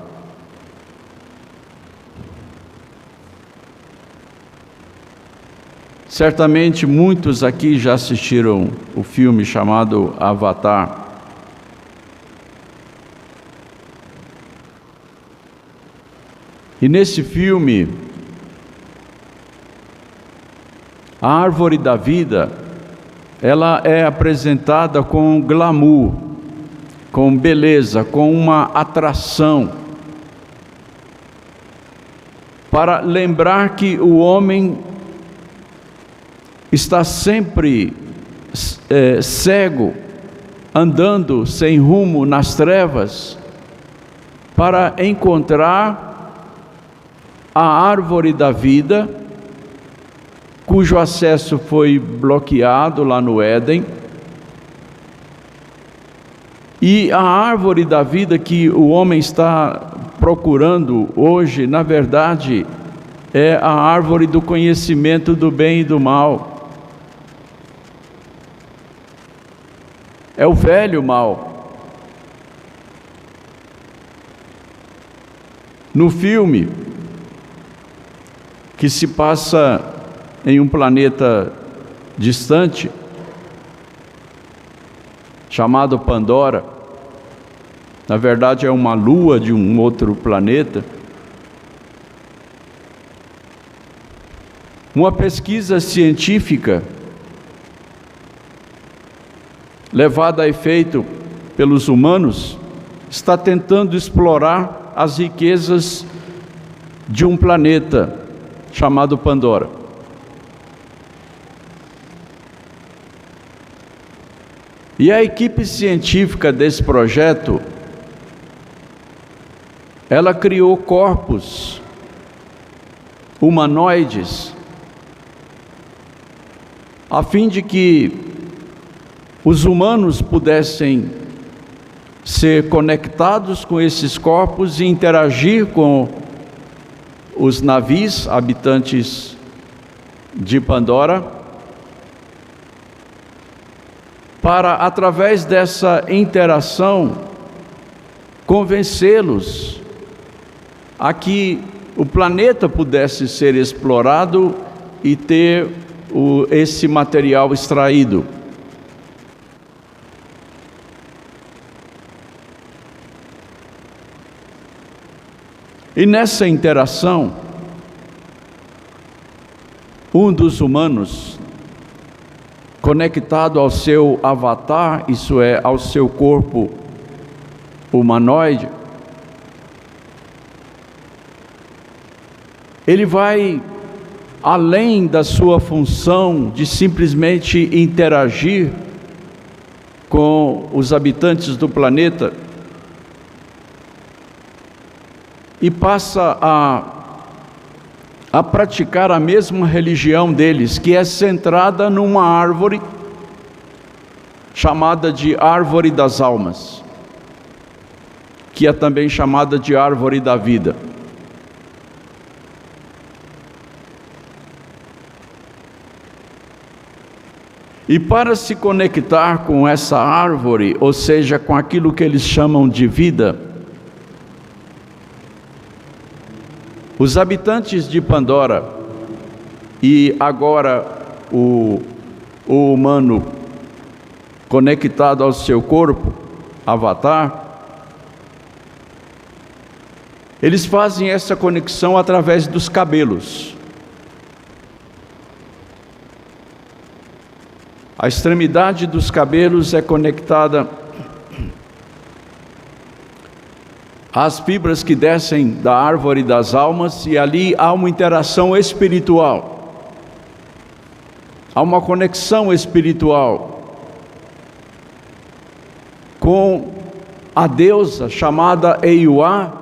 Certamente muitos aqui já assistiram o filme chamado Avatar. E nesse filme, a árvore da vida, ela é apresentada com glamour, com beleza, com uma atração, para lembrar que o homem está sempre cego, andando sem rumo nas trevas, para encontrar a árvore da vida, cujo acesso foi bloqueado lá no Éden, e a árvore da vida que o homem está procurando hoje, na verdade, é a árvore do conhecimento do bem e do mal. É o velho mal. No filme, que se passa em um planeta distante, chamado Pandora, na verdade é uma lua de um outro planeta, uma pesquisa científica levada a efeito pelos humanos está tentando explorar as riquezas de um planeta chamado Pandora. E a equipe científica desse projeto, ela criou corpos humanoides, a fim de que os humanos pudessem ser conectados com esses corpos e interagir com os navios habitantes de Pandora, para, através dessa interação, convencê-los a que o planeta pudesse ser explorado e ter esse material extraído. E nessa interação, um dos humanos, conectado ao seu avatar, isso é, ao seu corpo humanoide, ele vai além da sua função de simplesmente interagir com os habitantes do planeta, e passa a praticar a mesma religião deles, que é centrada numa árvore chamada de árvore das almas, que é também chamada de árvore da vida. E para se conectar com essa árvore, ou seja, com aquilo que eles chamam de vida, os habitantes de Pandora e agora o humano conectado ao seu corpo, avatar, eles fazem essa conexão através dos cabelos. A extremidade dos cabelos é conectada às fibras que descem da árvore das almas, e ali há uma interação espiritual, há uma conexão espiritual com a deusa chamada Eiuá,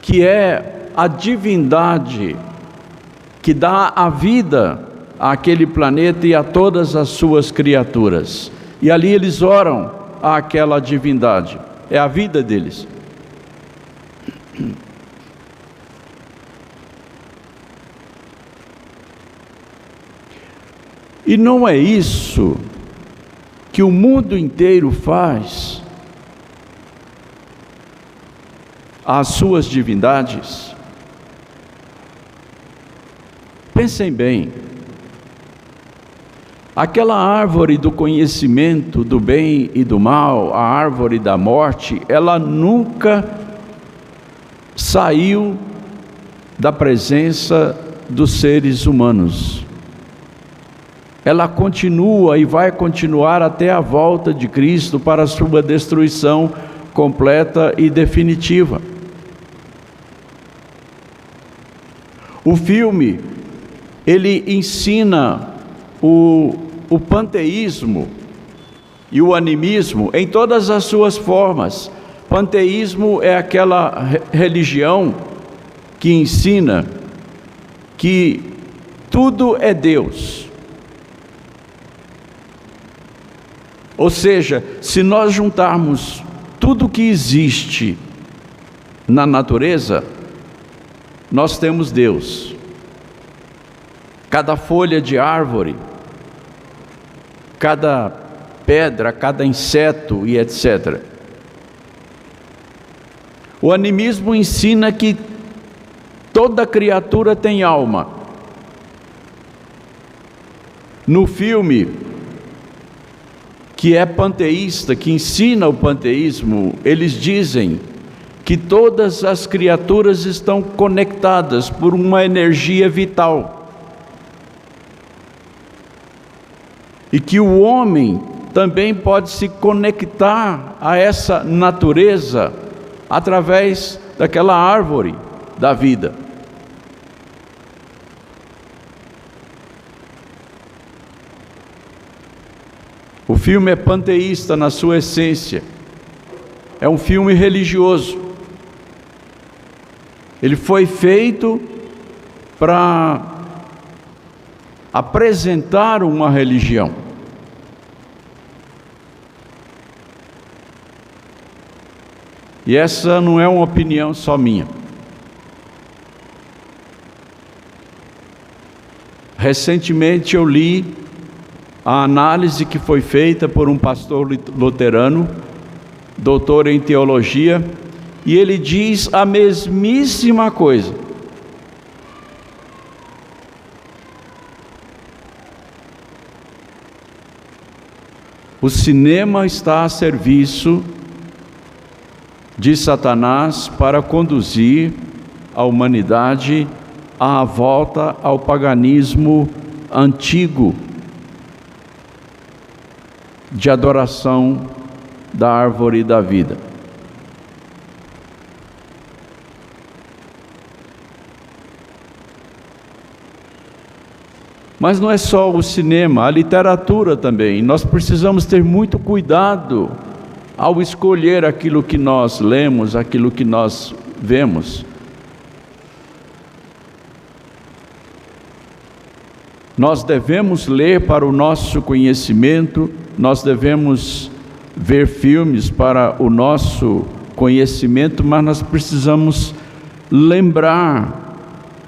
que é a divindade que dá a vida àquele planeta e a todas as suas criaturas. E ali eles oram àquela divindade. É a vida deles. E não é isso que o mundo inteiro faz às suas divindades? Pensem bem, aquela árvore do conhecimento do bem e do mal, a árvore da morte, ela nunca saiu da presença dos seres humanos. Ela continua e vai continuar até a volta de Cristo para a sua destruição completa e definitiva. O filme, ele ensina o panteísmo e o animismo em todas as suas formas. Panteísmo é aquela religião que ensina que tudo é Deus. Ou seja, se nós juntarmos tudo que existe na natureza, nós temos Deus. Cada folha de árvore, cada pedra, cada inseto e etc. O animismo ensina que toda criatura tem alma. No filme, que é panteísta, que ensina o panteísmo, eles dizem que todas as criaturas estão conectadas por uma energia vital. E que o homem também pode se conectar a essa natureza através daquela árvore da vida. O filme é panteísta na sua essência. É um filme religioso. Ele foi feito para apresentar uma religião. E essa não é uma opinião só minha. Recentemente eu li a análise que foi feita por um pastor luterano, doutor em teologia, e ele diz a mesmíssima coisa. O cinema está a serviço de Satanás para conduzir a humanidade à volta ao paganismo antigo, de adoração da árvore da vida. Mas não é só o cinema, a literatura também. Nós precisamos ter muito cuidado ao escolher aquilo que nós lemos, aquilo que nós vemos. Nós devemos ler para o nosso conhecimento, nós devemos ver filmes para o nosso conhecimento, mas nós precisamos lembrar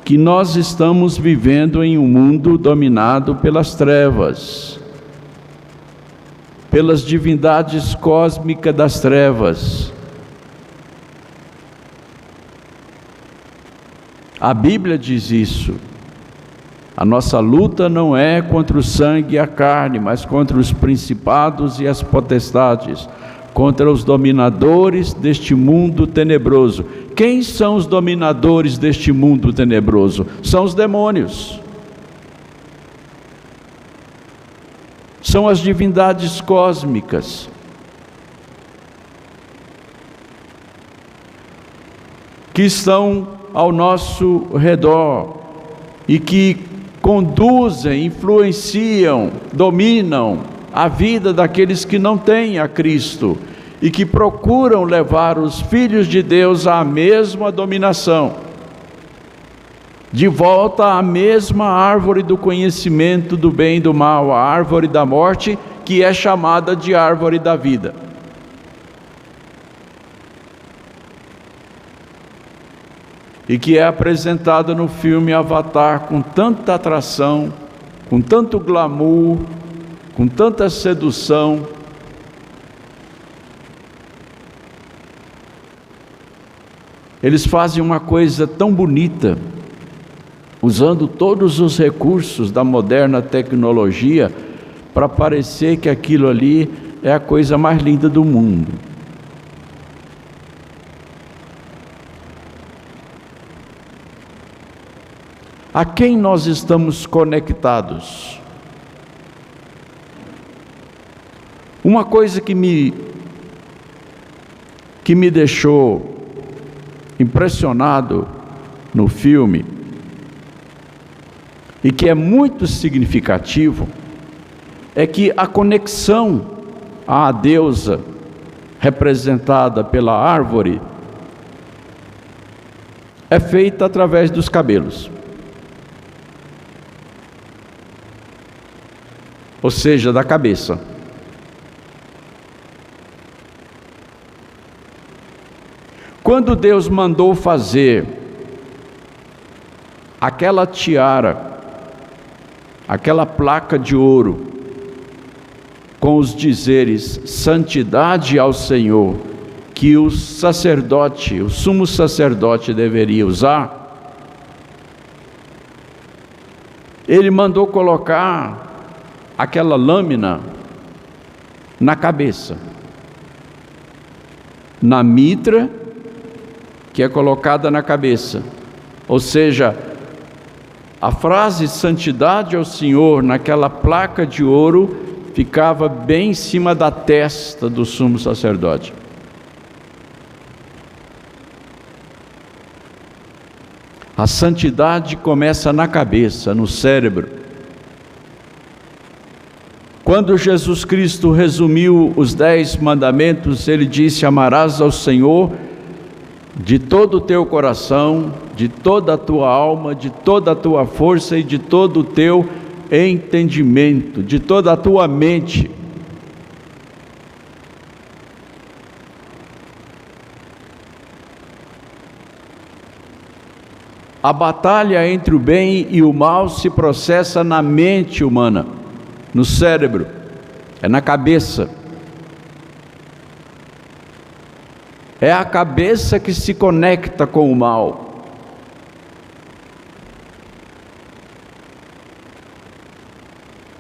que nós estamos vivendo em um mundo dominado pelas trevas, pelas divindades cósmicas das trevas. A Bíblia diz isso. A nossa luta não é contra o sangue e a carne, mas contra os principados e as potestades, contra os dominadores deste mundo tenebroso. Quem são os dominadores deste mundo tenebroso? São os demônios. São as divindades cósmicas. Que estão ao nosso redor e que conduzem, influenciam, dominam a vida daqueles que não têm a Cristo e que procuram levar os filhos de Deus à mesma dominação, de volta à mesma árvore do conhecimento do bem e do mal, a árvore da morte, que é chamada de árvore da vida. e que é apresentada no filme Avatar com tanta atração, com tanto glamour, com tanta sedução. Eles fazem uma coisa tão bonita, usando todos os recursos da moderna tecnologia para parecer que aquilo ali é a coisa mais linda do mundo. A quem nós estamos conectados? Uma coisa que me deixou impressionado no filme, e que é muito significativo, é que a conexão à deusa, representada pela árvore, é feita através dos cabelos. Ou seja, da cabeça. Quando Deus mandou fazer aquela tiara, aquela placa de ouro, com os dizeres santidade ao Senhor, que o sacerdote, o sumo sacerdote deveria usar, ele mandou colocar aquela lâmina na cabeça, na mitra, que é colocada na cabeça. Ou seja, a frase santidade ao Senhor naquela placa de ouro ficava bem em cima da testa do sumo sacerdote. A santidade começa na cabeça, no cérebro. Quando Jesus Cristo resumiu os 10 mandamentos, ele disse: amarás ao Senhor de todo o teu coração, de toda a tua alma, de toda a tua força e de todo o teu entendimento, de toda a tua mente. A batalha entre o bem e o mal se processa na mente humana, no cérebro, é na cabeça. É a cabeça que se conecta com o mal.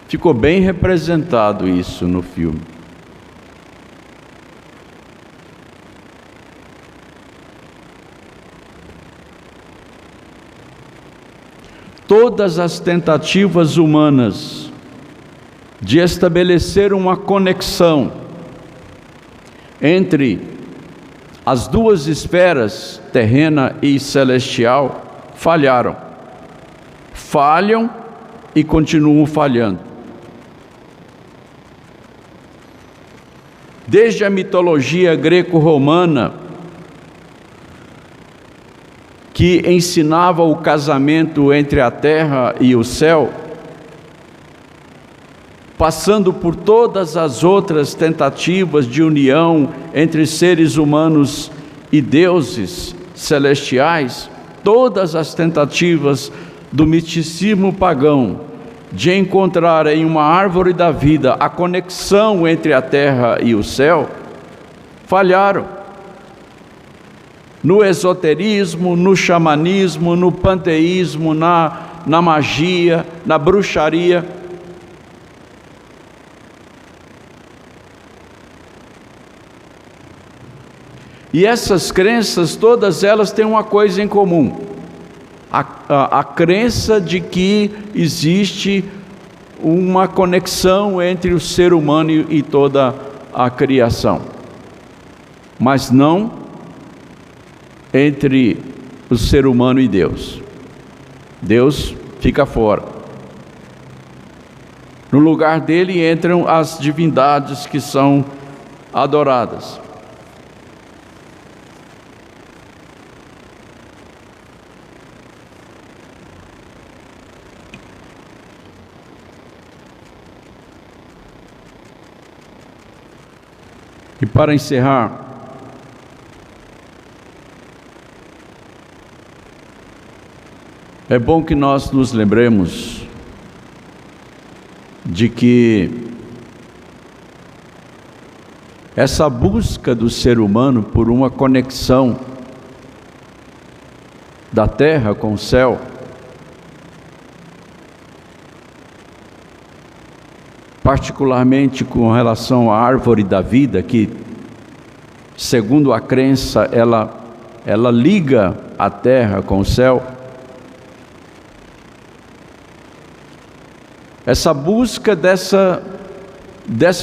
Ficou bem representado isso no filme. Todas as tentativas humanas de estabelecer uma conexão entre as duas esferas, terrena e celestial, falharam. Falham e continuam falhando. Desde a mitologia greco-romana, que ensinava o casamento entre a terra e o céu, passando por todas as outras tentativas de união entre seres humanos e deuses celestiais, todas as tentativas do misticismo pagão de encontrar em uma árvore da vida a conexão entre a terra e o céu, falharam. No esoterismo, no xamanismo, no panteísmo, na magia, na bruxaria. E essas crenças, todas elas têm uma coisa em comum: a crença de que existe uma conexão entre o ser humano e toda a criação, mas não entre o ser humano e Deus. Deus fica fora. No lugar dele entram as divindades que são adoradas. E para encerrar, É bom que nós nos lembremos de que essa busca do ser humano por uma conexão da terra com o céu particularmente com relação à árvore da vida, que, segundo a crença, ela liga a terra com o céu. Essa busca dessa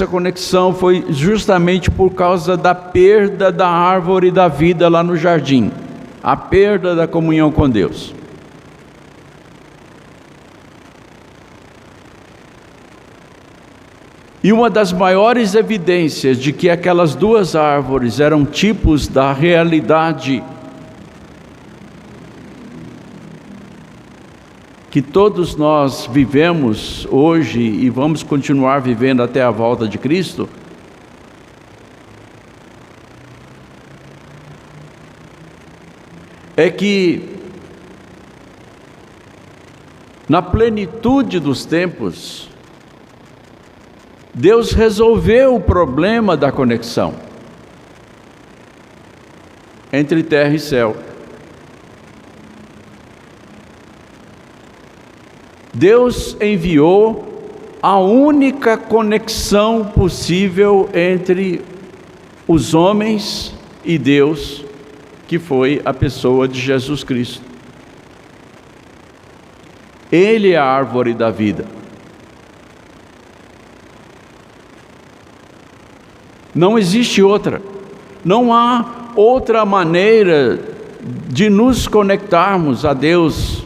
conexão foi justamente por causa da perda da árvore da vida lá no jardim, a perda da comunhão com Deus. E uma das maiores evidências de que aquelas duas árvores eram tipos da realidade que todos nós vivemos hoje e vamos continuar vivendo até a volta de Cristo, é que na plenitude dos tempos, Deus resolveu o problema da conexão entre terra e céu. Deus enviou a única conexão possível entre os homens e Deus, que foi a pessoa de Jesus Cristo. Ele é a árvore da vida. Não existe outra. Não há outra maneira de nos conectarmos a Deus,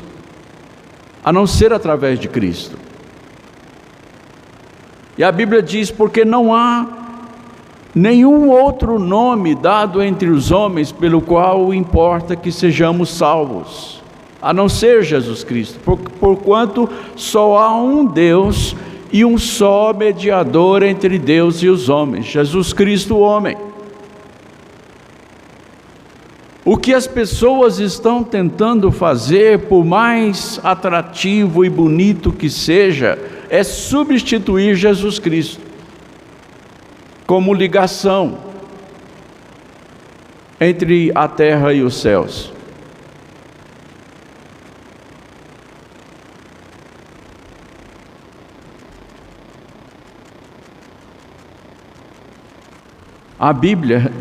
a não ser através de Cristo. E a Bíblia diz, porque não há nenhum outro nome dado entre os homens pelo qual importa que sejamos salvos, a não ser Jesus Cristo, porquanto só há um Deus e um só mediador entre Deus e os homens, Jesus Cristo, o homem. O que as pessoas estão tentando fazer, por mais atrativo e bonito que seja, é substituir Jesus Cristo como ligação entre a terra e os céus. A Bíblia,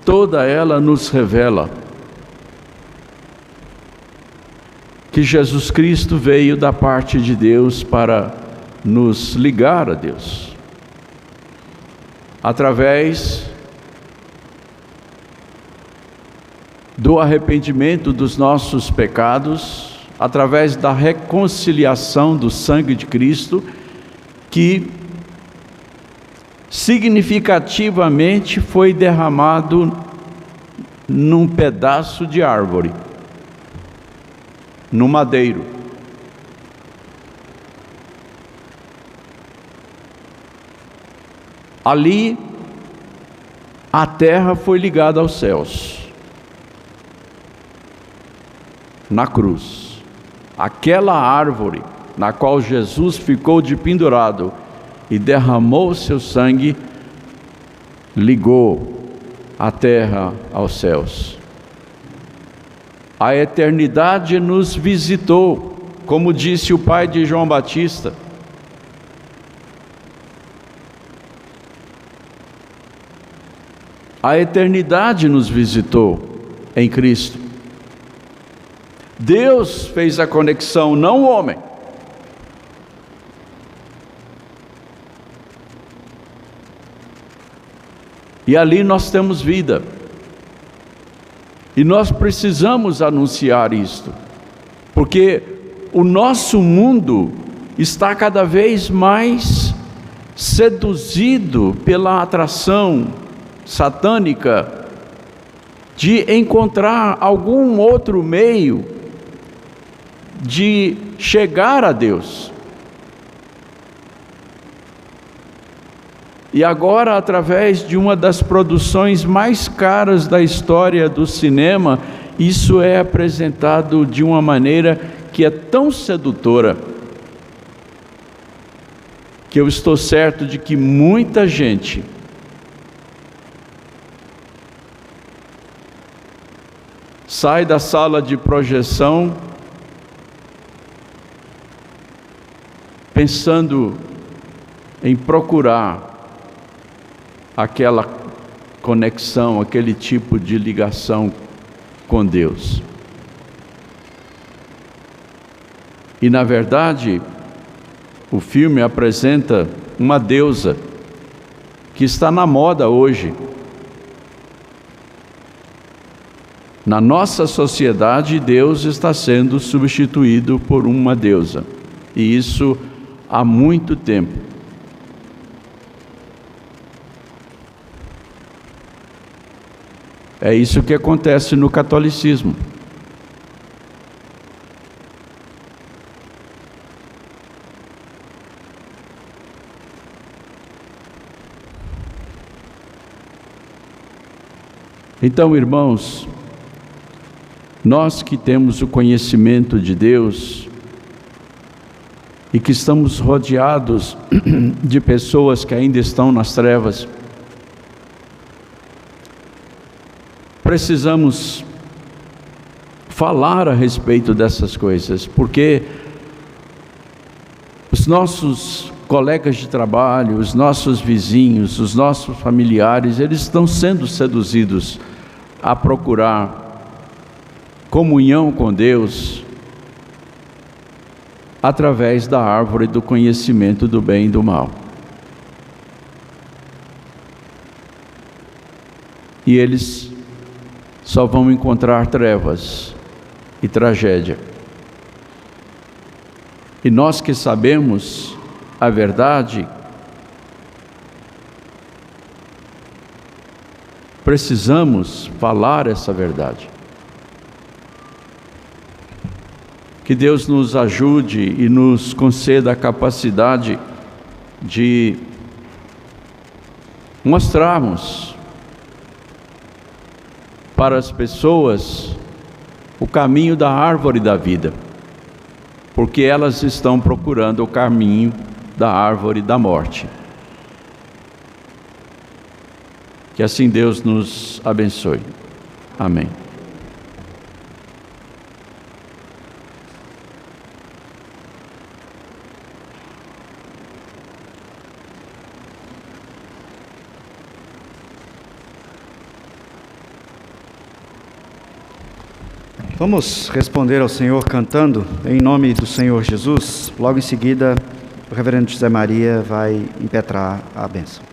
toda ela nos revela que Jesus Cristo veio da parte de Deus para nos ligar a Deus, através do arrependimento dos nossos pecados, através da reconciliação do sangue de Cristo, que significativamente foi derramado num pedaço de árvore, no madeiro. Ali, a terra foi ligada aos céus. Na cruz, aquela árvore na qual Jesus ficou de pendurado e derramou seu sangue, ligou a terra aos céus. A eternidade nos visitou, como disse o pai de João Batista. A eternidade nos visitou em Cristo. Deus fez a conexão, não o homem. E ali nós temos vida. E nós precisamos anunciar isto, porque o nosso mundo está cada vez mais seduzido pela atração satânica de encontrar algum outro meio de chegar a Deus. E agora, através de uma das produções mais caras da história do cinema isso é apresentado de uma maneira que é tão sedutora, que eu estou certo de que muita gente sai da sala de projeção pensando em procurar aquela conexão, aquele tipo de ligação com Deus. E na verdade, o filme apresenta uma deusa que está na moda hoje. Na nossa sociedade, Deus está sendo substituído por uma deusa, e isso há muito tempo. É isso que acontece no catolicismo. Então, irmãos, nós que temos o conhecimento de Deus e que estamos rodeados de pessoas que ainda estão nas trevas, precisamos falar a respeito dessas coisas, porque os nossos colegas de trabalho, os nossos vizinhos, os nossos familiares, eles estão sendo seduzidos a procurar comunhão com Deus através da árvore do conhecimento do bem e do mal. E eles só vão encontrar trevas e tragédia. E nós que sabemos a verdade, precisamos falar essa verdade. Que Deus nos ajude e nos conceda a capacidade de mostrarmos para as pessoas o caminho da árvore da vida, porque elas estão procurando o caminho da árvore da morte. Que assim Deus nos abençoe. Amém. Vamos responder ao Senhor cantando em nome do Senhor Jesus. Logo em seguida, o reverendo José Maria vai impetrar a bênção.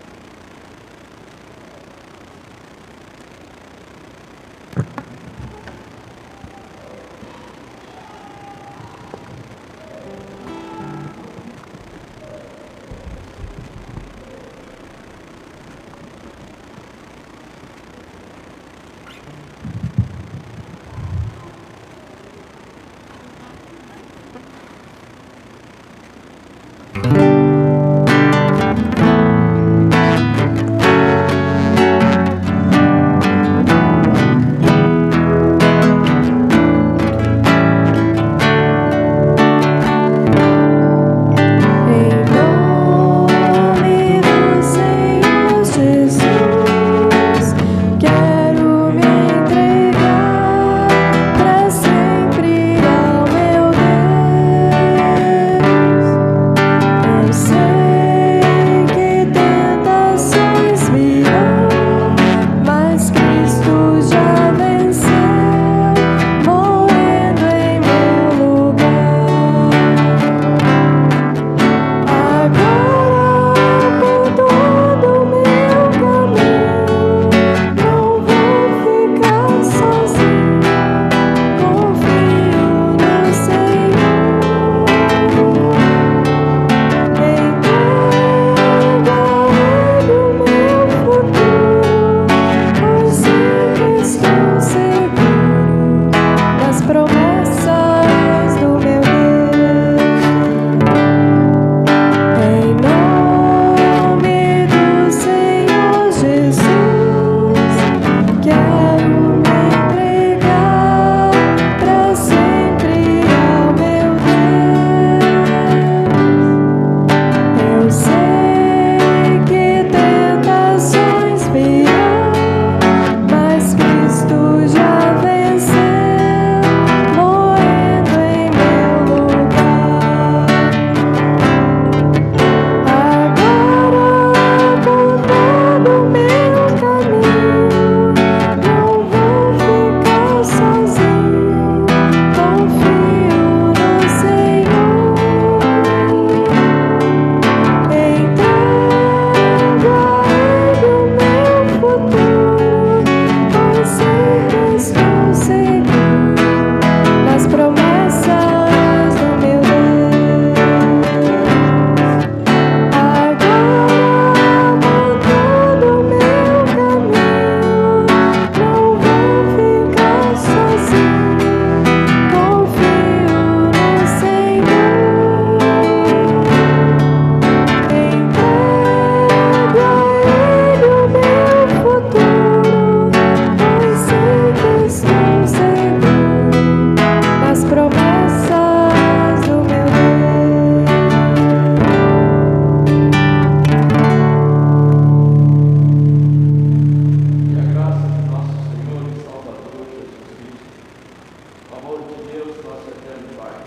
O amor de Deus, nosso eterno Pai,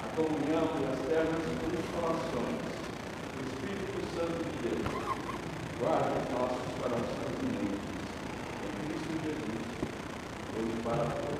a comunhão e as ternas consolações do Espírito Santo de Deus, guarde nossos corações e mentes, em Cristo Jesus, hoje e para todos.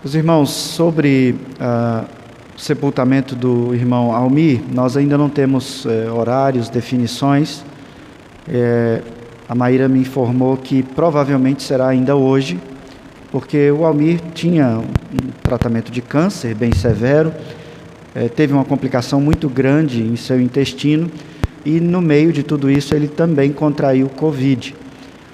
Os irmãos, sobre o sepultamento do irmão Almir, nós ainda não temos horários, definições. A Maíra me informou que provavelmente será ainda hoje, porque o Almir tinha um tratamento de câncer bem severo, teve uma complicação muito grande em seu intestino e no meio de tudo isso ele também contraiu Covid.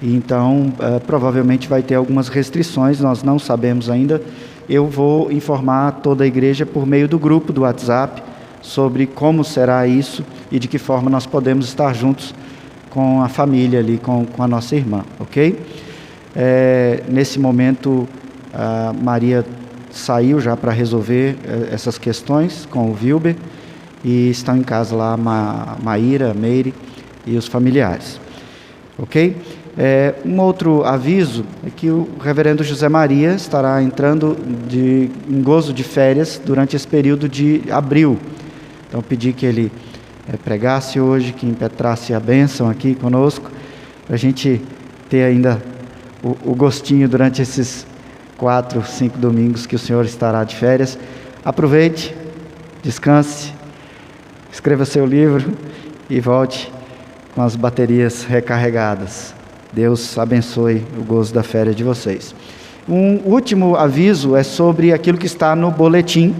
Então, provavelmente vai ter algumas restrições, nós não sabemos ainda. Eu vou informar toda a igreja por meio do grupo do WhatsApp sobre como será isso e de que forma nós podemos estar juntos com a família ali, com a nossa irmã, ok? Nesse momento, a Maria saiu já para resolver essas questões com o Wilber e estão em casa lá a Maíra, a Meire e os familiares, ok? Um outro aviso é que o reverendo José Maria estará entrando em gozo de férias durante esse período de abril. Então, pedi que ele pregasse hoje, que impetrasse a bênção aqui conosco, para a gente ter ainda o gostinho durante esses 4, 5 domingos que o senhor estará de férias. Aproveite, descanse, escreva seu livro e volte com as baterias recarregadas. Deus abençoe o gozo da férias de vocês. Um último aviso é sobre aquilo que está no boletim,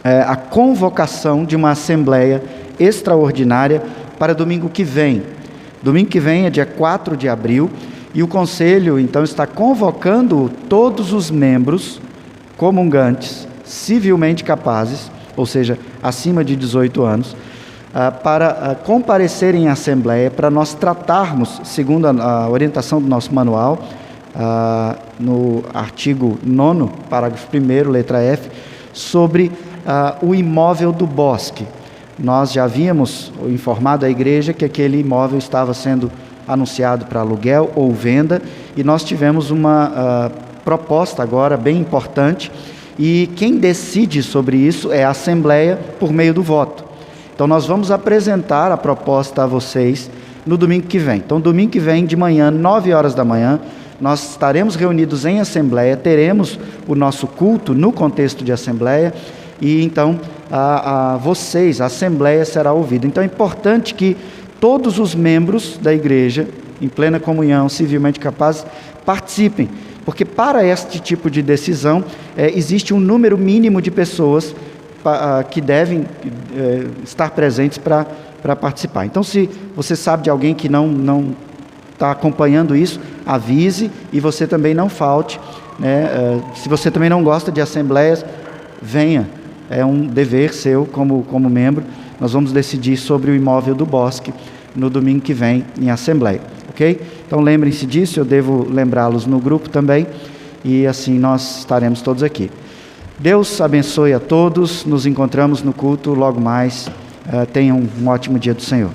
a convocação de uma assembleia extraordinária para domingo que vem. Domingo que vem é dia 4 de abril, e o conselho então está convocando todos os membros comungantes, civilmente capazes, ou seja, acima de 18 anos, para comparecerem à Assembleia, para nós tratarmos, segundo a orientação do nosso manual, no artigo 9º, parágrafo 1º, letra F, sobre o imóvel do bosque. Nós já havíamos informado a igreja que aquele imóvel estava sendo anunciado para aluguel ou venda, e nós tivemos uma proposta agora bem importante, e quem decide sobre isso é a Assembleia por meio do voto. Então, nós vamos apresentar a proposta a vocês no domingo que vem. Então, domingo que vem, de manhã, 9 horas da manhã, nós estaremos reunidos em assembleia, teremos o nosso culto no contexto de assembleia, e então, a assembleia será ouvida. Então, é importante que todos os membros da igreja, em plena comunhão, civilmente capazes, participem, porque para este tipo de decisão, existe um número mínimo de pessoas que devem estar presentes para participar. Então, se você sabe de alguém que não está acompanhando isso, avise, e você também não falte, né? Se você também não gosta de assembleias, venha, é um dever seu como membro. Nós vamos decidir sobre o imóvel do bosque no domingo que vem em assembleia, ok? Então, lembrem-se disso, eu devo lembrá-los no grupo também, e assim nós estaremos todos aqui. Deus abençoe a todos, nos encontramos no culto logo mais. Tenham um ótimo dia do Senhor.